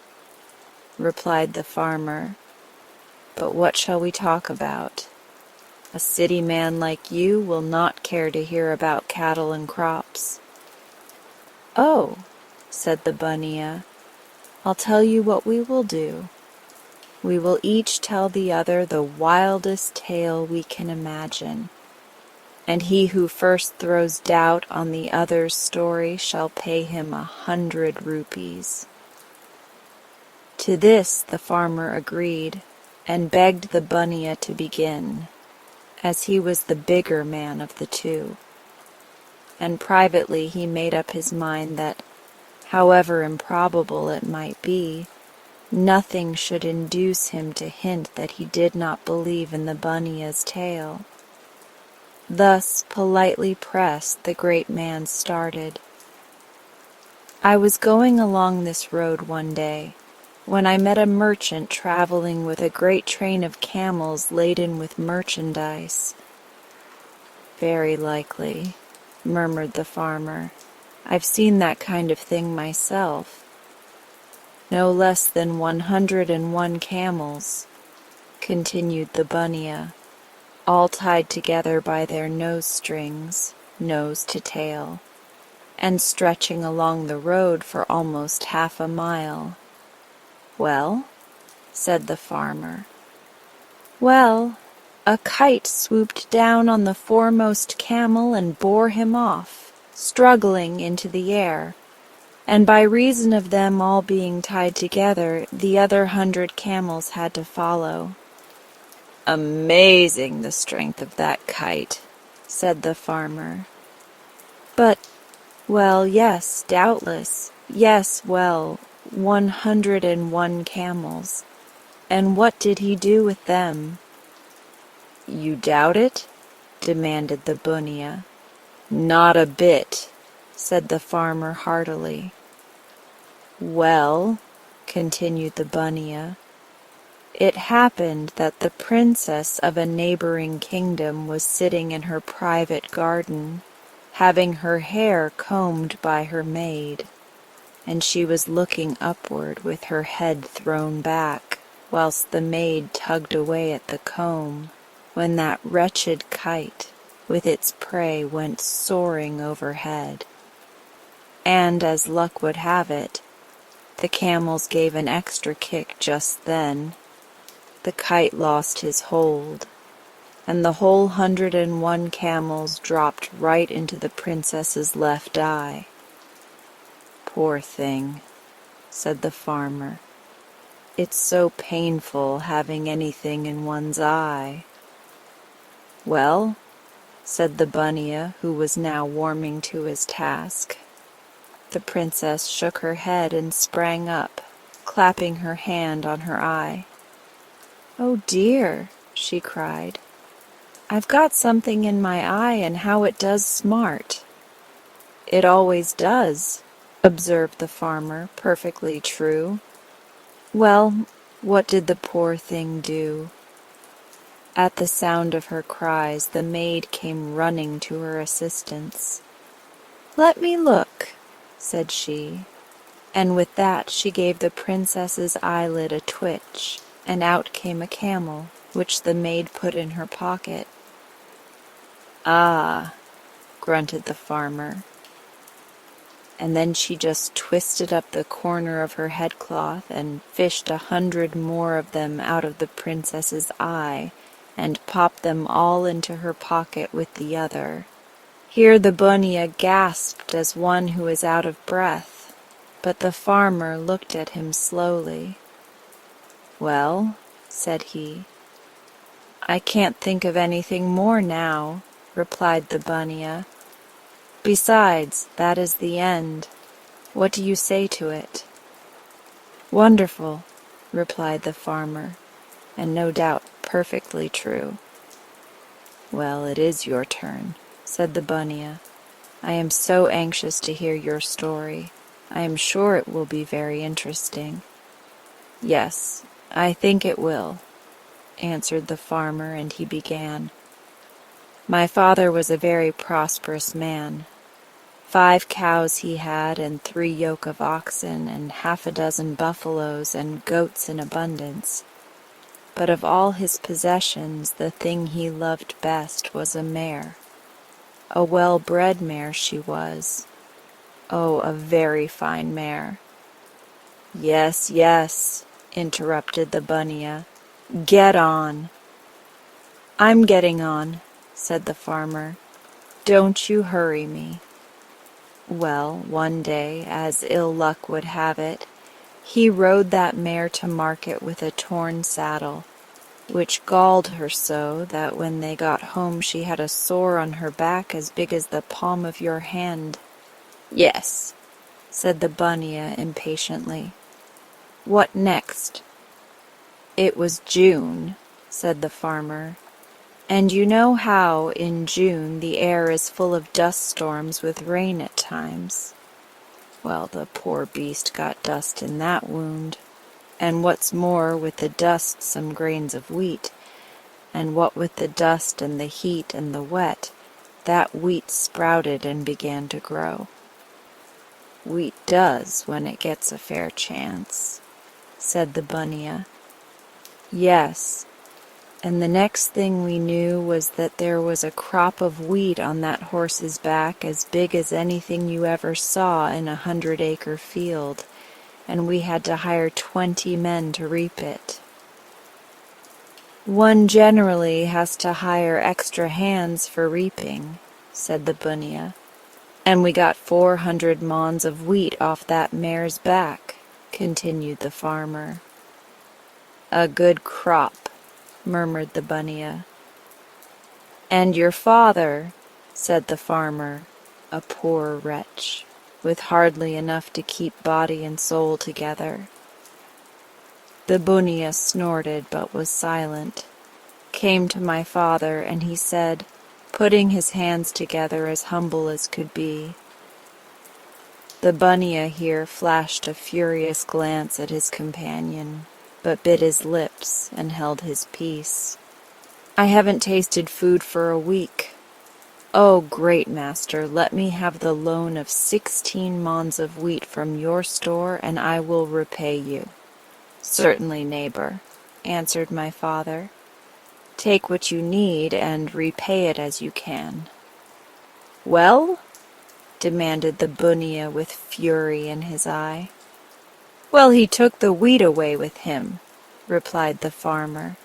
replied the farmer. "But what shall we talk about? A city man like you will not care to hear about cattle and crops." "Oh," said the bunya, "I'll tell you what we will do. We will each tell the other the wildest tale we can imagine, and he who first throws doubt on the other's story shall pay him 100 rupees. To this the farmer agreed, and begged the bunya to begin, as he was the bigger man of the two. And privately he made up his mind that, however improbable it might be, nothing should induce him to hint that he did not believe in the bunya's tale. Thus, politely pressed, the great man started. "I was going along this road one day, when I met a merchant traveling with a great train of camels laden with merchandise." "Very likely," murmured the farmer. "I've seen that kind of thing myself." "No less than 101 camels," continued the bunya, "all tied together by their nose strings, nose to tail, and stretching along the road for almost half a mile." "Well?" said the farmer. "Well, a kite swooped down on the foremost camel and bore him off, struggling into the air, and by reason of them all being tied together, the other 100 camels had to follow." "Amazing, the strength of that kite," said the farmer. "But, well, yes, doubtless, yes, well, 101 camels. And what did he do with them?" "You doubt it?" demanded the bunya. "Not a bit," said the farmer heartily. "Well," continued the bunya, "it happened that the princess of a neighboring kingdom was sitting in her private garden, having her hair combed by her maid, and she was looking upward with her head thrown back, whilst the maid tugged away at the comb, when that wretched kite with its prey went soaring overhead. And as luck would have it, the camels gave an extra kick just then. The kite lost his hold, and the whole 101 camels dropped right into the princess's left eye." "Poor thing," said the farmer. "It's so painful having anything in one's eye." "Well," said the bunya, who was now warming to his task. The princess shook her head and sprang up, clapping her hand on her eye. "Oh dear," she cried, "I've got something in my eye, and how it does smart." "It always does," observed the farmer, perfectly true. "Well, what did the poor thing do?" At the sound of her cries, the maid came running to her assistance. "Let me look," said she, and with that she gave the princess's eyelid a twitch, and out came a camel, which the maid put in her pocket. "Ah," grunted the farmer. And then she just twisted up the corner of her headcloth and fished 100 more of them out of the princess's eye, and popped them all into her pocket with the other. Here the bunya gasped as one who is out of breath, but the farmer looked at him slowly. "Well," said he. "I can't think of anything more now," replied the bunya. "Besides, that is the end. What do you say to it?" "Wonderful," replied the farmer, "and no doubt perfectly true." "Well, it is your turn," said the bunya. "I am so anxious to hear your story. I am sure it will be very interesting." "Yes, I think it will," answered the farmer, and he began. "My father was a very prosperous man. 5 cows he had, and 3 yoke of oxen, and half a dozen buffaloes, and goats in abundance. But of all his possessions, the thing he loved best was a mare. A well-bred mare she was. Oh, a very fine mare." "Yes, yes," interrupted the bunya. "Get on." "I'm getting on," said the farmer. "Don't you hurry me." Well, one day, as ill luck would have it, he rode that mare to market with a torn saddle, which galled her so that when they got home she had a sore on her back as big as the palm of your hand. "Yes," said the bunya impatiently. "What next?" "It was June," said the farmer. "And you know how, in June, the air is full of dust storms with rain at times. Well, the poor beast got dust in that wound, and what's more, with the dust some grains of wheat, and what with the dust and the heat and the wet, that wheat sprouted and began to grow. Wheat does when it gets a fair chance," said the bunya. "Yes. And the next thing we knew was that there was a crop of wheat on that horse's back as big as anything you ever saw in a 100-acre field, and we had to hire 20 men to reap it." "One generally has to hire extra hands for reaping," said the bunya. "And we got 400 mons of wheat off that mare's back," continued the farmer. "A good crop," murmured the bunya. "And your father," said the farmer, a poor wretch, with hardly enough to keep body and soul together. The bunya snorted but was silent, came to my father, and he said, putting his hands together as humble as could be. The bunya here flashed a furious glance at his companion, but bit his lips and held his peace. "I haven't tasted food for a week. Oh, great master, let me have the loan of 16 mons of wheat from your store, and I will repay you." "Certainly, neighbor," answered my father. "Take what you need and repay it as you can." "Well?" demanded the bunya with fury in his eye. "Well, he took the wheat away with him," replied the farmer.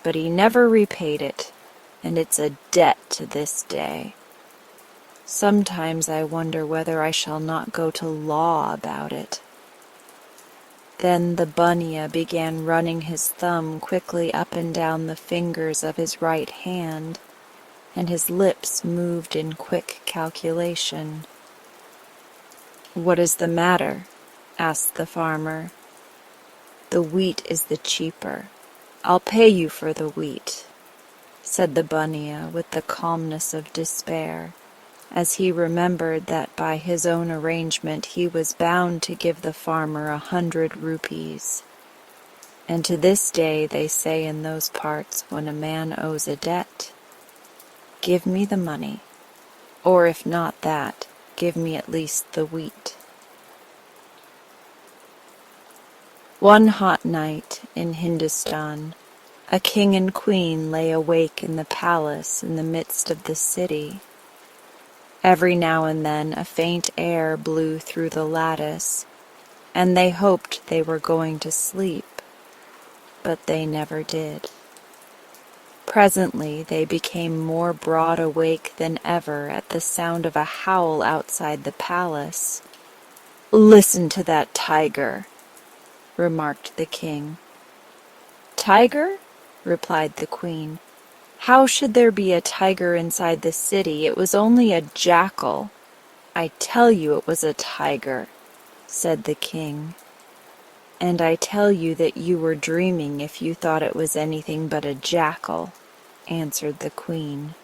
"But he never repaid it, and it's a debt to this day. Sometimes I wonder whether I shall not go to law about it." Then the bunya began running his thumb quickly up and down the fingers of his right hand, and his lips moved in quick calculation. "What is the matter?" asked the farmer. "The wheat is the cheaper. I'll pay you for the wheat," said the bunya with the calmness of despair, as he remembered that by his own arrangement he was bound to give the farmer 100 rupees. And to this day they say in those parts, when a man owes a debt, "Give me the money, or if not that, give me at least the wheat." One hot night in Hindustan, a king and queen lay awake in the palace in the midst of the city. Every now and then a faint air blew through the lattice, and they hoped they were going to sleep, but they never did. Presently they became more broad awake than ever at the sound of a howl outside the palace. "Listen to that tiger," remarked the king. "Tiger?" replied the queen. "How should there be a tiger inside the city? It was only a jackal." "I tell you it was a tiger," said the king. "And I tell you that you were dreaming if you thought it was anything but a jackal," answered the queen.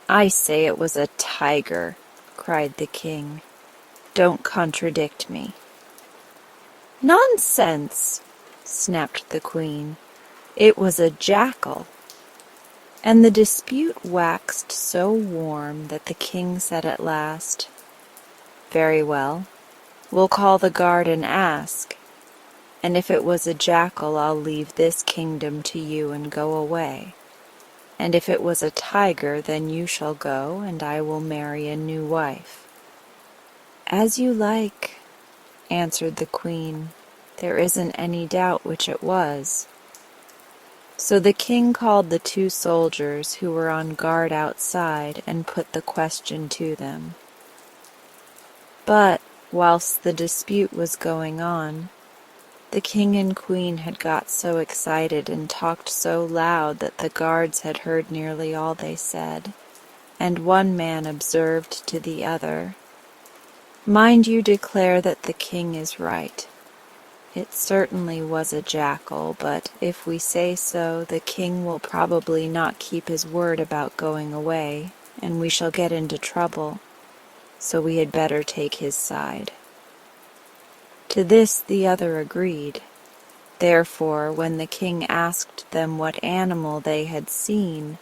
"I say it was a tiger," cried the king. "Don't contradict me." "Nonsense!" snapped the queen. "It was a jackal." And the dispute waxed so warm that the king said at last, "Very well, we'll call the guard and ask, and if it was a jackal I'll leave this kingdom to you and go away, and if it was a tiger then you shall go and I will marry a new wife." "As you like," answered the queen. "There isn't any doubt which it was." So the king called the two soldiers who were on guard outside and put the question to them. But whilst the dispute was going on, the king and queen had got so excited and talked so loud that the guards had heard nearly all they said, and one man observed to the other, "Mind you declare that the king is right. It certainly was a jackal, but if we say so, the king will probably not keep his word about going away, and we shall get into trouble, so we had better take his side." To this the other agreed. Therefore, when the king asked them what animal they had seen,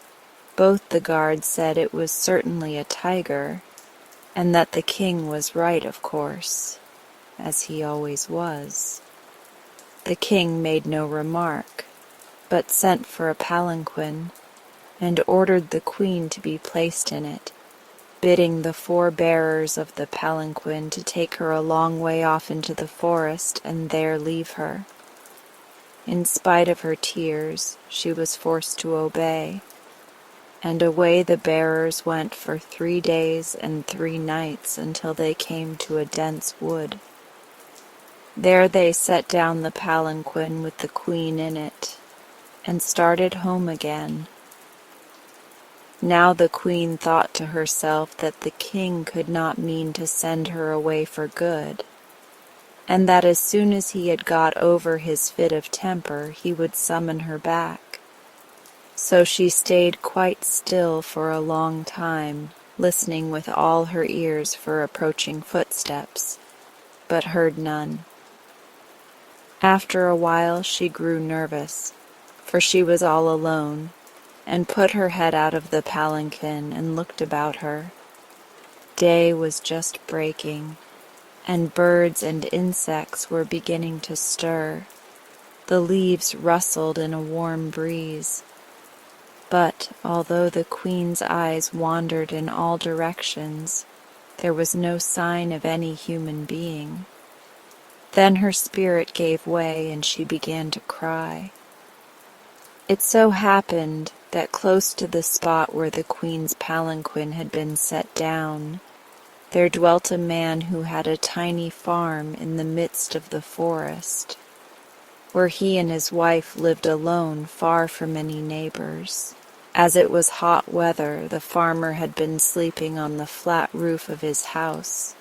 both the guards said it was certainly a tiger, and that the king was right, of course, as he always was. The king made no remark, but sent for a palanquin, and ordered the queen to be placed in it, bidding the 4 bearers of the palanquin to take her a long way off into the forest and there leave her. In spite of her tears, she was forced to obey, and away the bearers went for 3 days and 3 nights until they came to a dense wood. There they set down the palanquin with the queen in it, and started home again. Now the queen thought to herself that the king could not mean to send her away for good, and that as soon as he had got over his fit of temper he would summon her back. So she stayed quite still for a long time, listening with all her ears for approaching footsteps, but heard none. After a while she grew nervous, for she was all alone, and put her head out of the palanquin and looked about her. Day was just breaking, and birds and insects were beginning to stir. The leaves rustled in a warm breeze. But although the queen's eyes wandered in all directions, there was no sign of any human being. Then her spirit gave way and she began to cry. It so happened that close to the spot where the queen's palanquin had been set down, there dwelt a man who had a tiny farm in the midst of the forest, where he and his wife lived alone far from any neighbors. As it was hot weather, the farmer had been sleeping on the flat roof of his house,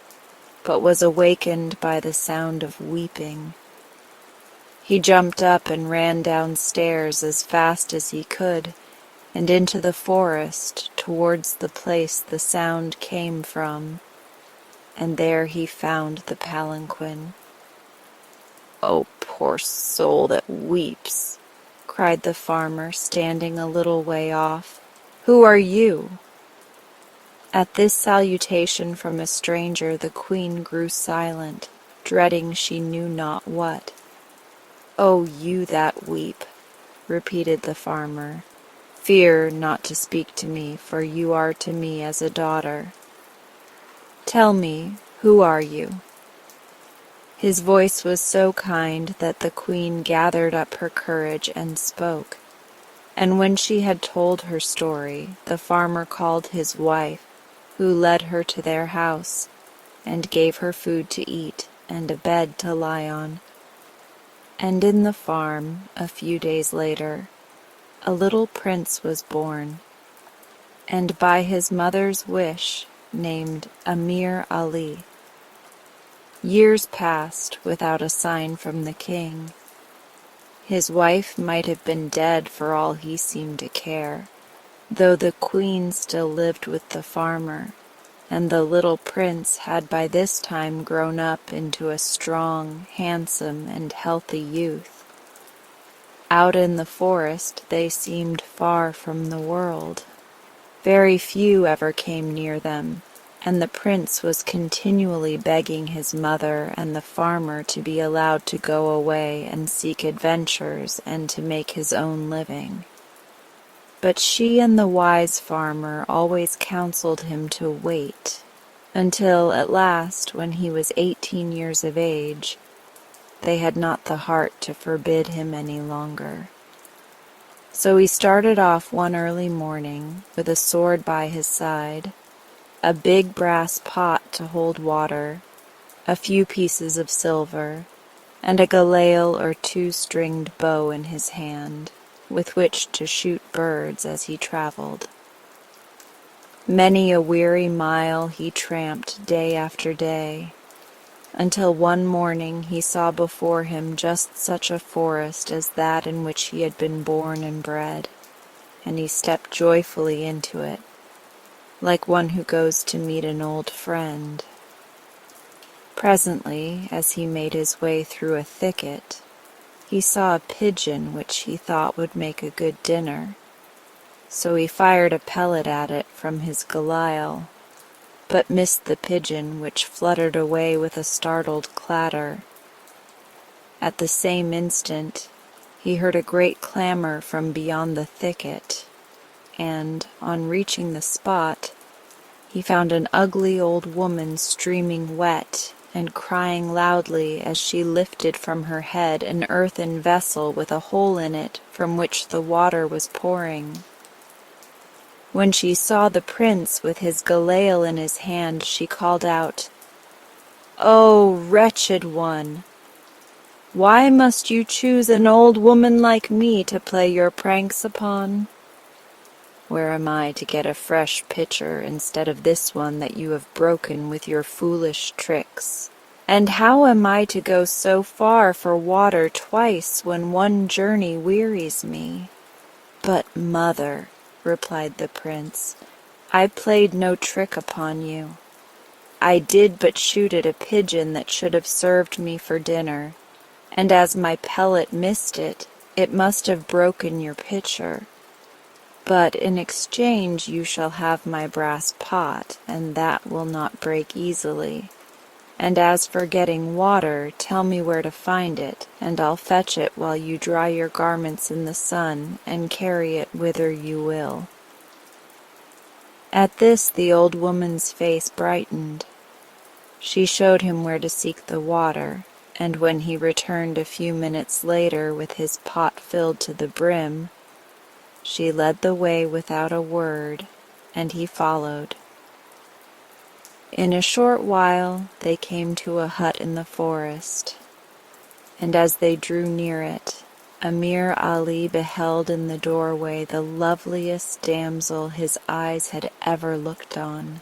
but was awakened by the sound of weeping. He jumped up and ran downstairs as fast as he could, and into the forest towards the place the sound came from, and there he found the palanquin. "Oh, poor soul that weeps," cried the farmer, standing a little way off. "Who are you?" At this salutation from a stranger the queen grew silent, dreading she knew not what. "Oh, you that weep," repeated the farmer, "fear not to speak to me, for you are to me as a daughter. Tell me, who are you?" His voice was so kind that the queen gathered up her courage and spoke. And when she had told her story, the farmer called his wife, who led her to their house, and gave her food to eat and a bed to lie on. And in the farm, a few days later, a little prince was born, and by his mother's wish named Amir Ali. Years passed without a sign from the king. His wife might have been dead for all he seemed to care, though the queen still lived with the farmer, and the little prince had by this time grown up into a strong, handsome, and healthy youth. Out in the forest they seemed far from the world. Very few ever came near them, and the prince was continually begging his mother and the farmer to be allowed to go away and seek adventures and to make his own living. But she and the wise farmer always counseled him to wait, until at last, when he was 18 years of age, they had not the heart to forbid him any longer. So he started off one early morning with a sword by his side, a big brass pot to hold water, a few pieces of silver, and a galail or two-stringed bow in his hand, with which to shoot birds as he traveled. Many a weary mile he tramped day after day, until one morning he saw before him just such a forest as that in which he had been born and bred, and he stepped joyfully into it, like one who goes to meet an old friend. Presently, as he made his way through a thicket, he saw a pigeon which he thought would make a good dinner, so he fired a pellet at it from his galail, but missed the pigeon, which fluttered away with a startled clatter. At the same instant, he heard a great clamor from beyond the thicket, and, on reaching the spot, he found an ugly old woman streaming wet and crying loudly as she lifted from her head an earthen vessel with a hole in it from which the water was pouring. When she saw the prince with his galail in his hand, she called out, "Oh, wretched one! Why must you choose an old woman like me to play your pranks upon? Where am I to get a fresh pitcher instead of this one that you have broken with your foolish tricks? And how am I to go so far for water twice when one journey wearies me?" "But, mother," replied the prince, "I played no trick upon you. I did but shoot at a pigeon that should have served me for dinner, and as my pellet missed it, it must have broken your pitcher. But in exchange you shall have my brass pot, and that will not break easily. And as for getting water, tell me where to find it, and I'll fetch it while you dry your garments in the sun, and carry it whither you will." At this the old woman's face brightened. She showed him where to seek the water, and when he returned a few minutes later with his pot filled to the brim, she led the way without a word, and he followed. In a short while they came to a hut in the forest, and as they drew near it, Amir Ali beheld in the doorway the loveliest damsel his eyes had ever looked on.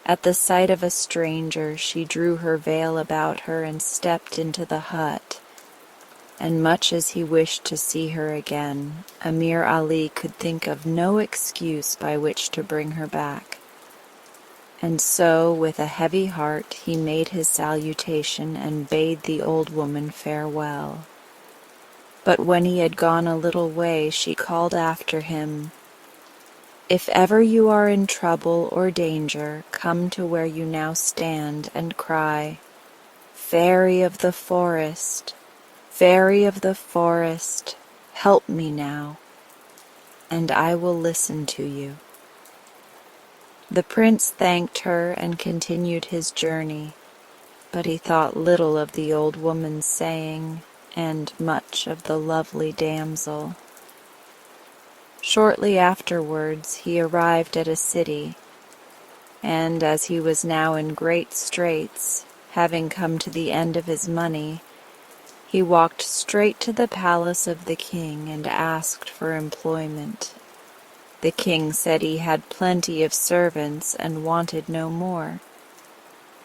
At the sight of a stranger, she drew her veil about her and stepped into the hut, and much as he wished to see her again, Amir Ali could think of no excuse by which to bring her back. And so, with a heavy heart, he made his salutation and bade the old woman farewell. But when he had gone a little way, she called after him, "If ever you are in trouble or danger, come to where you now stand and cry, 'Fairy of the forest, Fairy of the forest, help me now,' and I will listen to you." The prince thanked her and continued his journey, but he thought little of the old woman's saying, and much of the lovely damsel. Shortly afterwards he arrived at a city, and as he was now in great straits, having come to the end of his money, he walked straight to the palace of the king and asked for employment. The king said he had plenty of servants and wanted no more.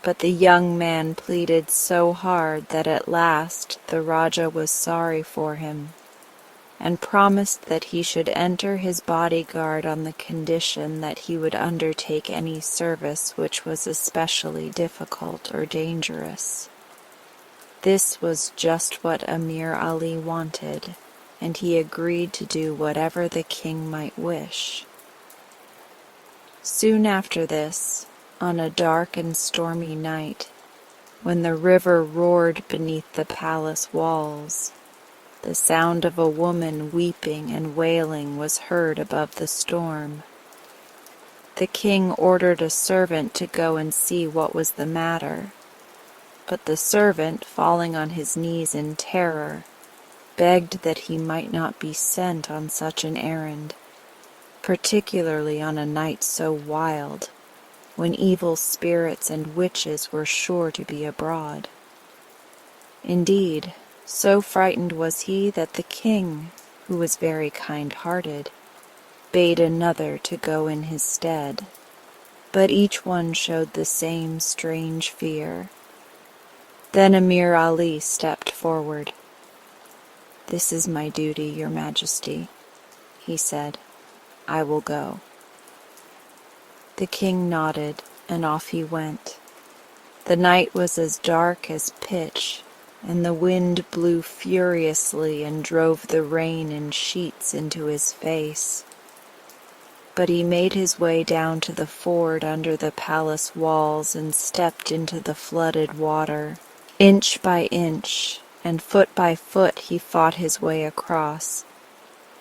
But the young man pleaded so hard that at last the Raja was sorry for him, and promised that he should enter his bodyguard on the condition that he would undertake any service which was especially difficult or dangerous. This was just what Amir Ali wanted, and he agreed to do whatever the king might wish. Soon after this, on a dark and stormy night, when the river roared beneath the palace walls, the sound of a woman weeping and wailing was heard above the storm. The king ordered a servant to go and see what was the matter, but the servant, falling on his knees in terror, begged that he might not be sent on such an errand, particularly on a night so wild, when evil spirits and witches were sure to be abroad. Indeed, so frightened was he that the king, who was very kind-hearted, bade another to go in his stead, but each one showed the same strange fear. Then Amir Ali stepped forward. "This is my duty, Your Majesty," he said. "I will go." The king nodded, and off he went. The night was as dark as pitch, and the wind blew furiously and drove the rain in sheets into his face. But he made his way down to the ford under the palace walls and stepped into the flooded water. Inch by inch, and foot by foot he fought his way across,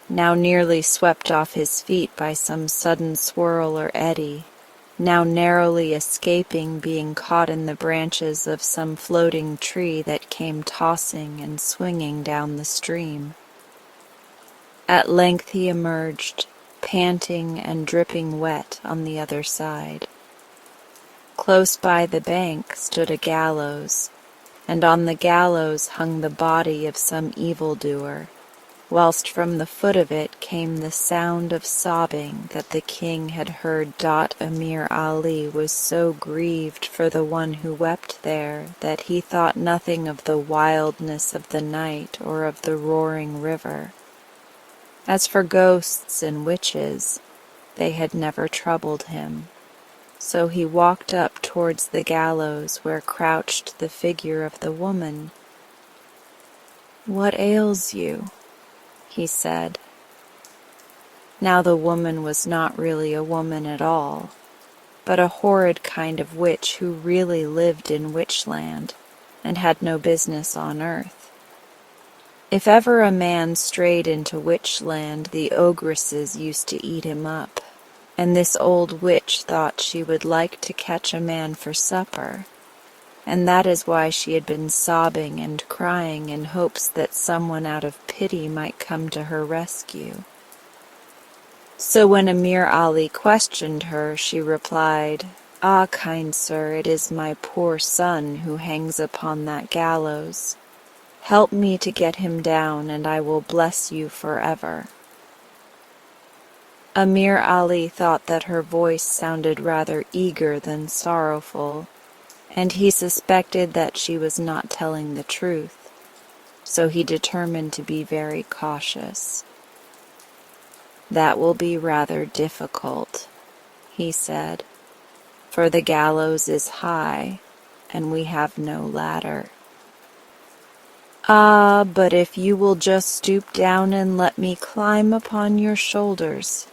now nearly swept off his feet by some sudden swirl or eddy, now narrowly escaping being caught in the branches of some floating tree that came tossing and swinging down the stream. At length he emerged, panting and dripping wet, on the other side. Close by the bank stood a gallows, and on the gallows hung the body of some evildoer, whilst from the foot of it came the sound of sobbing that the king had heard. Amir Ali was so grieved for the one who wept there that he thought nothing of the wildness of the night or of the roaring river. As for ghosts and witches, they had never troubled him. So he walked up towards the gallows where crouched the figure of the woman. "What ails you?" he said. Now the woman was not really a woman at all, but a horrid kind of witch who really lived in Witchland and had no business on earth. If ever a man strayed into Witchland, the ogresses used to eat him up, and this old witch thought she would like to catch a man for supper, and that is why she had been sobbing and crying in hopes that someone out of pity might come to her rescue. So when Amir Ali questioned her, she replied, "Ah, kind sir, it is my poor son who hangs upon that gallows. Help me to get him down, and I will bless you forever." Amir Ali thought that her voice sounded rather eager than sorrowful, and he suspected that she was not telling the truth, so he determined to be very cautious. "That will be rather difficult," he said, "for the gallows is high, and we have no ladder." "Ah, but if you will just stoop down and let me climb upon your shoulders,"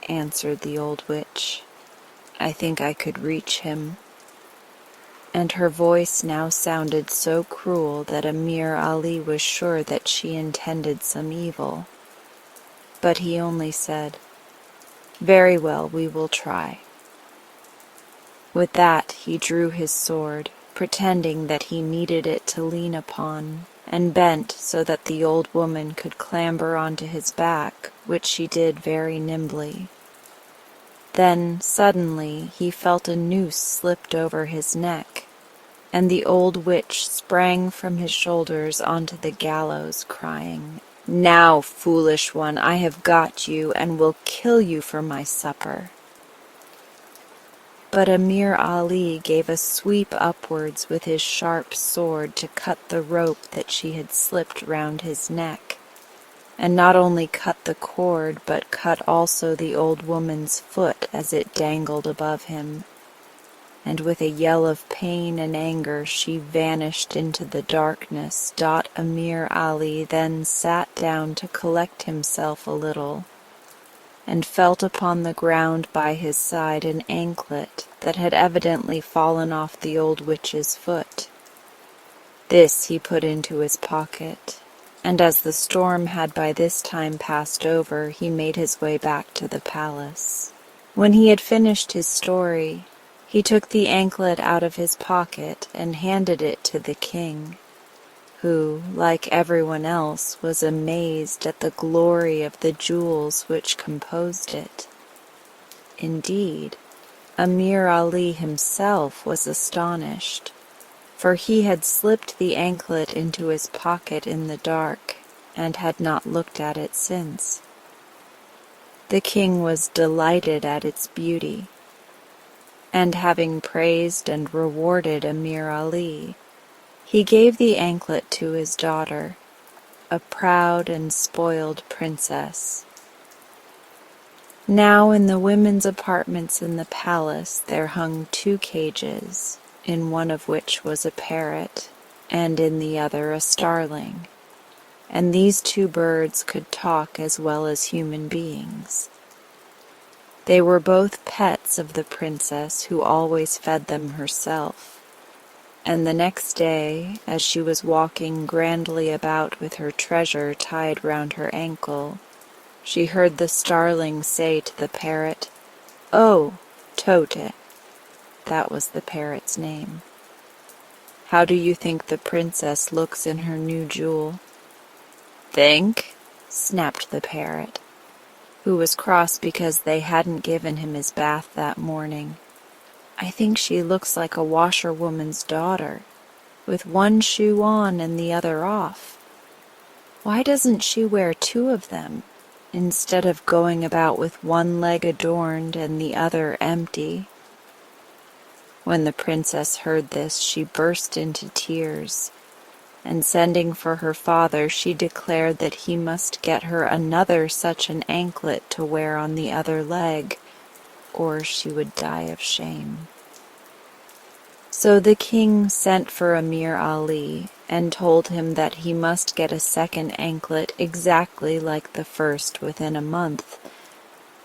answered the old witch, "I think I could reach him." And her voice now sounded so cruel that Amir Ali was sure that she intended some evil. But he only said, "Very well, we will try." With that he drew his sword, pretending that he needed it to lean upon, and bent so that the old woman could clamber onto his back, which she did very nimbly. Then, suddenly, he felt a noose slipped over his neck, and the old witch sprang from his shoulders onto the gallows, crying, "Now, foolish one, I have got you, and will kill you for my supper." But Amir Ali gave a sweep upwards with his sharp sword to cut the rope that she had slipped round his neck, and not only cut the cord, but cut also the old woman's foot as it dangled above him. And with a yell of pain and anger she vanished into the darkness. Amir Ali then sat down to collect himself a little, and felt upon the ground by his side an anklet that had evidently fallen off the old witch's foot. This he put into his pocket, and as the storm had by this time passed over, he made his way back to the palace. When he had finished his story, he took the anklet out of his pocket and handed it to the king, who, like everyone else, was amazed at the glory of the jewels which composed it. Indeed, Amir Ali himself was astonished, for he had slipped the anklet into his pocket in the dark, and had not looked at it since. The king was delighted at its beauty, and having praised and rewarded Amir Ali, he gave the anklet to his daughter, a proud and spoiled princess. Now in the women's apartments in the palace there hung 2 cages, in one of which was a parrot, and in the other a starling, and these 2 birds could talk as well as human beings. They were both pets of the princess, who always fed them herself, and the next day, as she was walking grandly about with her treasure tied round her ankle, she heard the starling say to the parrot, "Oh, Tote," that was the parrot's name, "how do you think the princess looks in her new jewel?" "Think?" snapped the parrot, who was cross because they hadn't given him his bath that morning. "I think she looks like a washerwoman's daughter, with one shoe on and the other off. Why doesn't she wear 2 of them, instead of going about with one leg adorned and the other empty?" When the princess heard this, she burst into tears, and sending for her father, she declared that he must get her another such an anklet to wear on the other leg, or she would die of shame. So the king sent for Amir Ali and told him that he must get a second anklet exactly like the first within a month,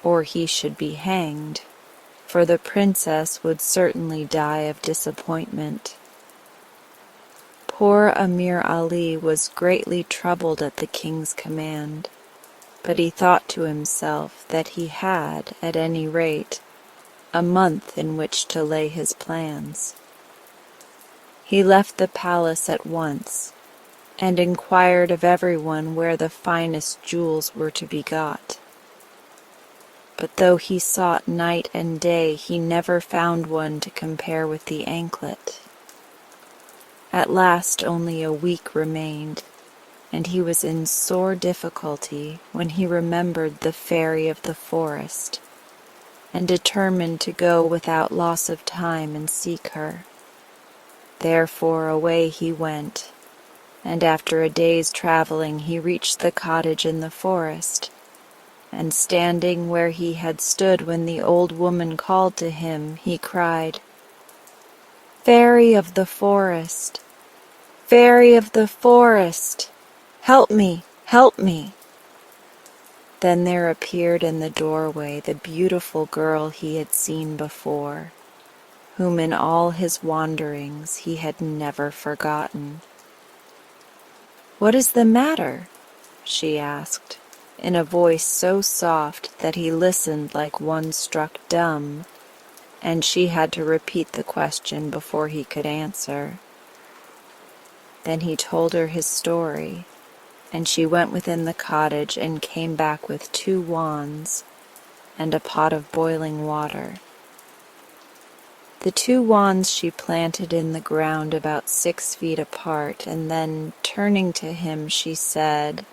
or he should be hanged, for the princess would certainly die of disappointment. Poor Amir Ali was greatly troubled at the king's command, but he thought to himself that he had, at any rate, a month in which to lay his plans. He left the palace at once, and inquired of everyone where the finest jewels were to be got. But though he sought night and day, he never found one to compare with the anklet. At last only a week remained, and he was in sore difficulty when he remembered the fairy of the forest, and determined to go without loss of time and seek her. Therefore away he went, and after a day's traveling he reached the cottage in the forest, and standing where he had stood when the old woman called to him, he cried, "Fairy of the forest! Fairy of the forest! Help me! Help me!" Then there appeared in the doorway the beautiful girl he had seen before, whom in all his wanderings he had never forgotten. "What is the matter?" she asked, in a voice so soft that he listened like one struck dumb. and she had to repeat the question before he could answer. Then he told her his story, and she went within the cottage and came back with 2 wands and a pot of boiling water. The 2 wands she planted in the ground about 6 feet apart, and then, turning to him, she said,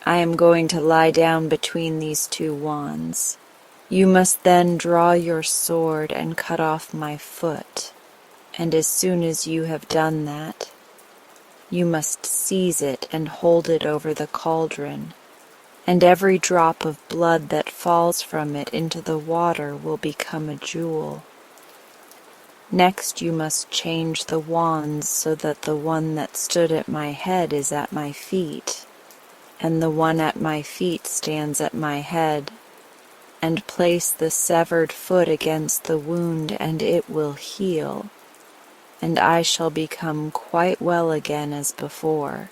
"I am going to lie down between these 2 wands. You must then draw your sword and cut off my foot, and as soon as you have done that, you must seize it and hold it over the cauldron, and every drop of blood that falls from it into the water will become a jewel. Next you must change the wands so that the one that stood at my head is at my feet, and the one at my feet stands at my head, and place the severed foot against the wound and it will heal, and I shall become quite well again as before."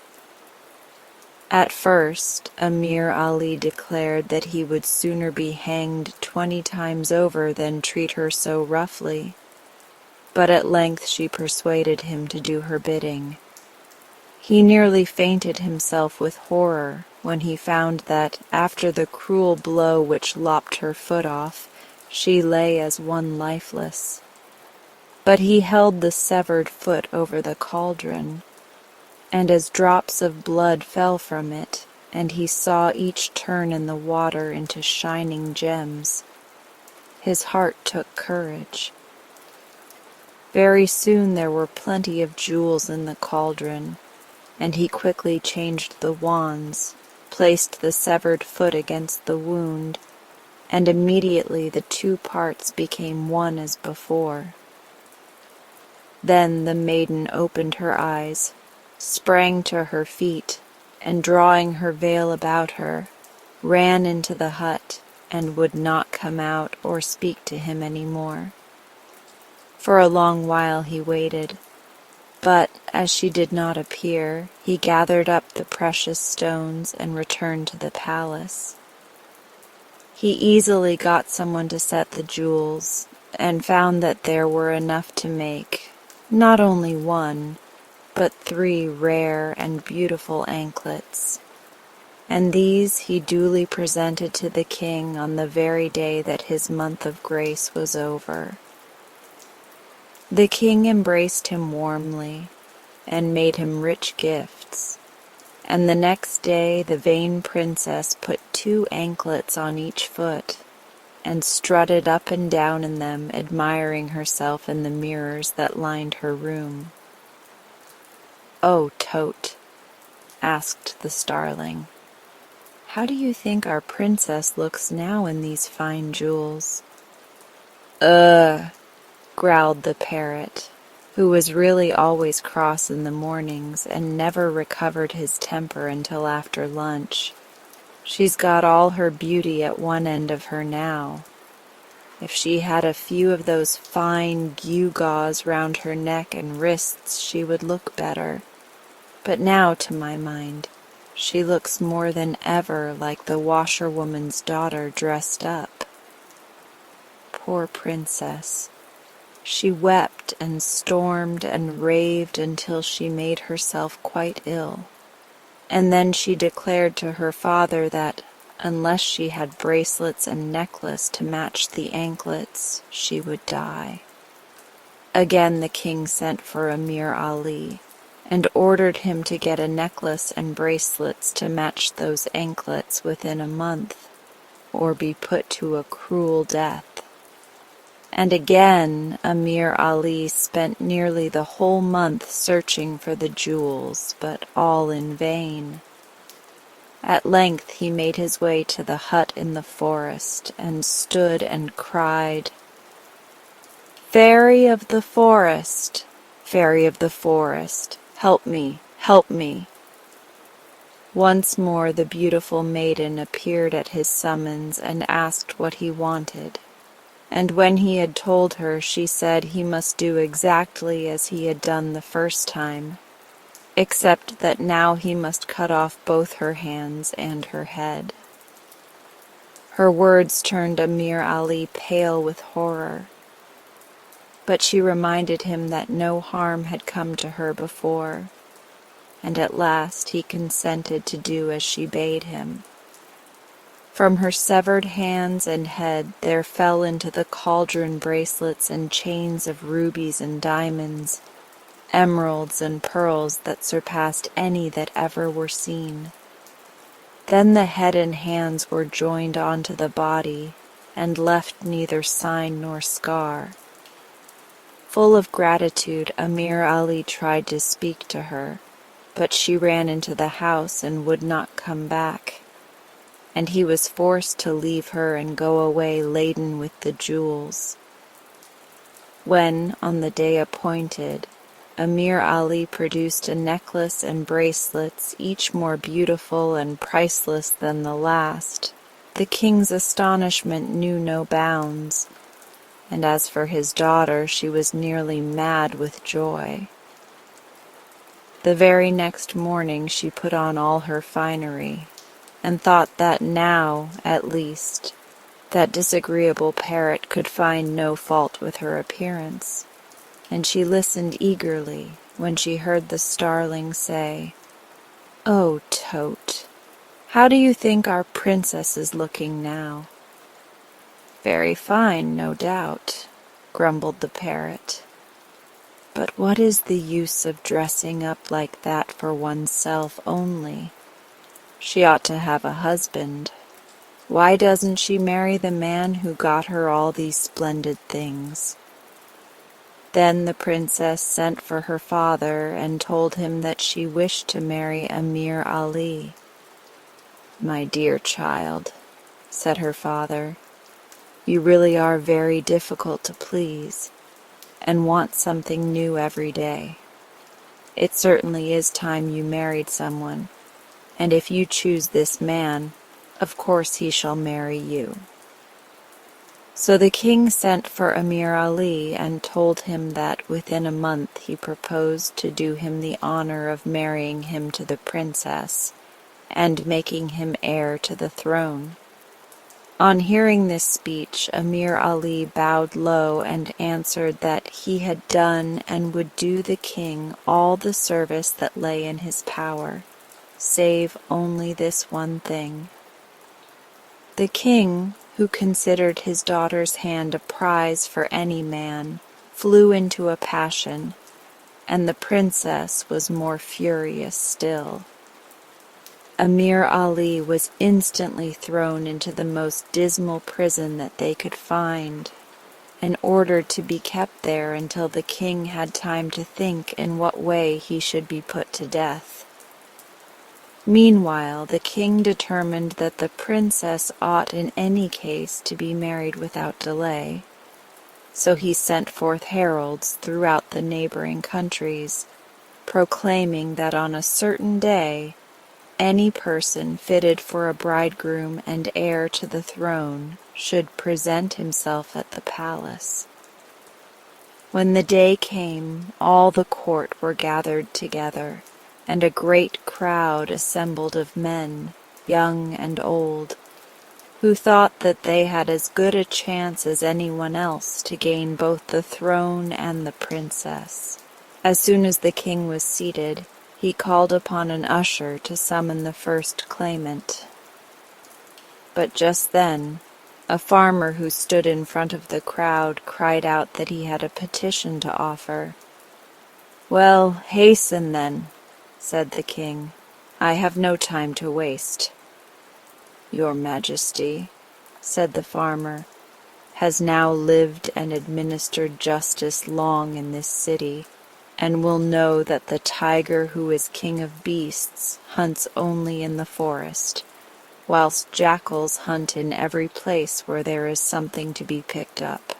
At first, Amir Ali declared that he would sooner be hanged 20 times over than treat her so roughly, but at length she persuaded him to do her bidding. He nearly fainted himself with horror when he found that, after the cruel blow which lopped her foot off, she lay as one lifeless. But he held the severed foot over the cauldron, and as drops of blood fell from it, and he saw each turn in the water into shining gems, his heart took courage. Very soon there were plenty of jewels in the cauldron, and he quickly changed the wands, placed the severed foot against the wound, and immediately the 2 parts became one as before. Then the maiden opened her eyes, sprang to her feet, and drawing her veil about her, ran into the hut and would not come out or speak to him any more. For a long while he waited, but as she did not appear, he gathered up the precious stones and returned to the palace. He easily got someone to set the jewels, and found that there were enough to make, not only 1, but 3 rare and beautiful anklets, and these he duly presented to the king on the very day that his month of grace was over. The king embraced him warmly, and made him rich gifts, and the next day the vain princess put 2 anklets on each foot, and strutted up and down in them, admiring herself in the mirrors that lined her room. "Oh, Tote," asked the starling, "how do you think our princess looks now in these fine jewels?" "Ugh," growled the parrot, who was really always cross in the mornings and never recovered his temper until after lunch. "She's got all her beauty at one end of her now. If she had a few of those fine gewgaws round her neck and wrists she would look better. But now, to my mind, she looks more than ever like the washerwoman's daughter dressed up. Poor princess. She wept and stormed and raved until she made herself quite ill, and then she declared to her father that, unless she had bracelets and necklace to match the anklets, she would die. Again the king sent for Amir Ali, and ordered him to get a necklace and bracelets to match those anklets within a month, or be put to a cruel death. And again Amir Ali spent nearly the whole month searching for the jewels, but all in vain. At length he made his way to the hut in the forest, and stood and cried, "Fairy of the forest, Fairy of the forest, help me, help me." Once more the beautiful maiden appeared at his summons and asked what he wanted. And when he had told her, she said he must do exactly as he had done the first time, except that now he must cut off both her hands and her head. Her words turned Amir Ali pale with horror, but she reminded him that no harm had come to her before, and at last he consented to do as she bade him. From her severed hands and head there fell into the cauldron bracelets and chains of rubies and diamonds, emeralds and pearls that surpassed any that ever were seen. Then the head and hands were joined onto the body, and left neither sign nor scar. Full of gratitude, Amir Ali tried to speak to her, but she ran into the house and would not come back, and he was forced to leave her and go away laden with the jewels. When, on the day appointed, Amir Ali produced a necklace and bracelets, each more beautiful and priceless than the last, the king's astonishment knew no bounds, and as for his daughter, she was nearly mad with joy. The very next morning she put on all her finery, and thought that now, at least, that disagreeable parrot could find no fault with her appearance, and she listened eagerly when she heard the starling say, "Oh, Tote, how do you think our princess is looking now?" "Very fine, no doubt," grumbled the parrot. "But what is the use of dressing up like that for oneself only? She ought to have a husband. Why doesn't she marry the man who got her all these splendid things?" Then the princess sent for her father and told him that she wished to marry Amir Ali. "My dear child," said her father, "you really are very difficult to please, and want something new every day. It certainly is time you married someone, and if you choose this man, of course he shall marry you." So the king sent for Amir Ali and told him that within a month he proposed to do him the honor of marrying him to the princess and making him heir to the throne. On hearing this speech, Amir Ali bowed low and answered that he had done and would do the king all the service that lay in his power, save only this one thing. The king, who considered his daughter's hand a prize for any man, flew into a passion, and the princess was more furious still. Amir Ali was instantly thrown into the most dismal prison that they could find, and ordered to be kept there until the king had time to think in what way he should be put to death. Meanwhile, the king determined that the princess ought in any case to be married without delay, so he sent forth heralds throughout the neighboring countries, proclaiming that on a certain day any person fitted for a bridegroom and heir to the throne should present himself at the palace. When the day came, all the court were gathered together, and a great crowd assembled of men, young and old, who thought that they had as good a chance as anyone else to gain both the throne and the princess. As soon as the king was seated, he called upon an usher to summon the first claimant. But just then, a farmer who stood in front of the crowd cried out that he had a petition to offer. "Well, hasten then," said the king. "I have no time to waste." "Your Majesty," said the farmer, "has now lived and administered justice long in this city, and will know that the tiger who is king of beasts hunts only in the forest, whilst jackals hunt in every place where there is something to be picked up.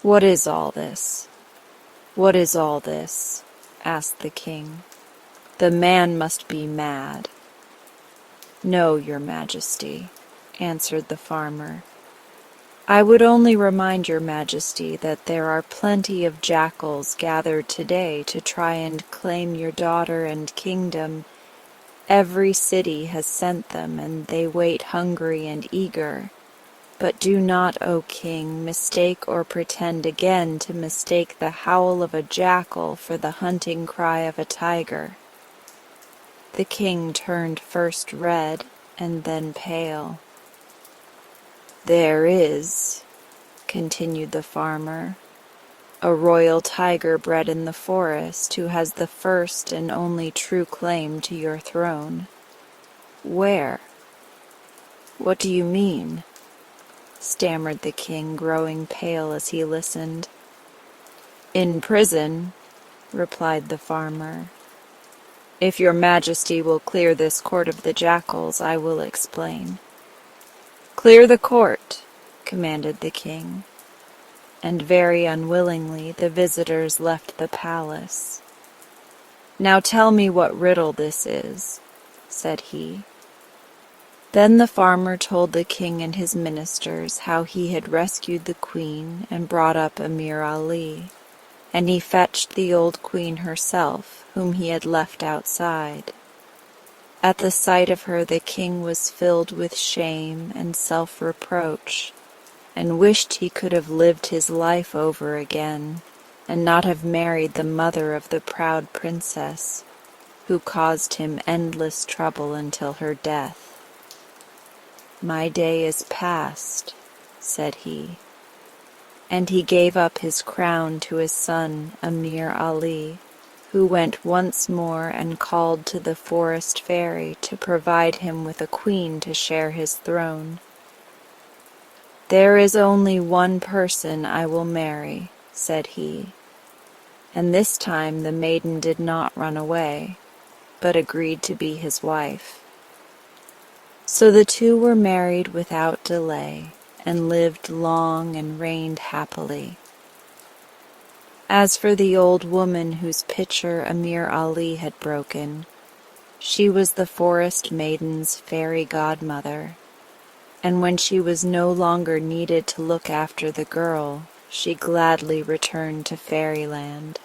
What is all this? What is all this?" asked the king. "The man must be mad." "No, your Majesty," answered the farmer. "I would only remind your Majesty that there are plenty of jackals gathered today to try and claim your daughter and kingdom. Every city has sent them, and they wait hungry and eager. But do not, O king, mistake or pretend again to mistake the howl of a jackal for the hunting cry of a tiger." The king turned first red and then pale. "There is," continued the farmer, "a royal tiger bred in the forest who has the first and only true claim to your throne." "Where? What do you mean?" stammered the king, growing pale as he listened. "In prison," replied the farmer. "If your majesty will clear this court of the jackals, I will explain." "Clear the court," commanded the king, and very unwillingly the visitors left the palace. "Now tell me what riddle this is," said he. Then the farmer told the king and his ministers how he had rescued the queen and brought up Amir Ali, and he fetched the old queen herself, whom he had left outside. At the sight of her the king was filled with shame and self-reproach, and wished he could have lived his life over again, and not have married the mother of the proud princess, who caused him endless trouble until her death. "My day is past," said he, and he gave up his crown to his son Amir Ali, who went once more and called to the forest fairy to provide him with a queen to share his throne. "There is only one person I will marry," said he, and this time the maiden did not run away, but agreed to be his wife. So the two were married without delay, and lived long and reigned happily. As for the old woman whose pitcher Amir Ali had broken, she was the forest maiden's fairy godmother, and when she was no longer needed to look after the girl, she gladly returned to fairyland.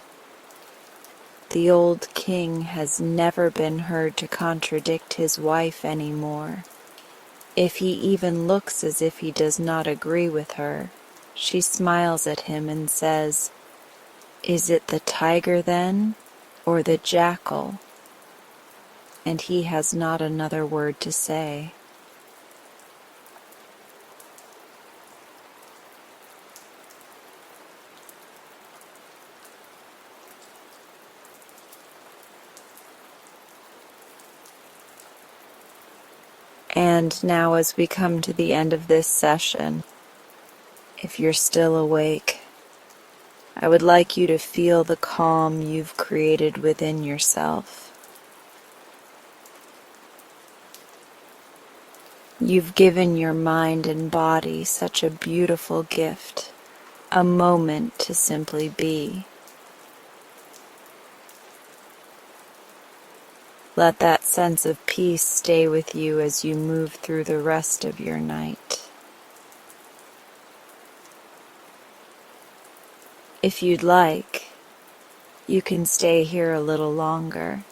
The old king has never been heard to contradict his wife any more. If he even looks as if he does not agree with her, she smiles at him and says, "Is it the tiger then, or the jackal?" And he has not another word to say. And now as we come to the end of this session, if you're still awake, I would like you to feel the calm you've created within yourself. You've given your mind and body such a beautiful gift, a moment to simply be. Let that sense of peace stay with you as you move through the rest of your night. If you'd like, you can stay here a little longer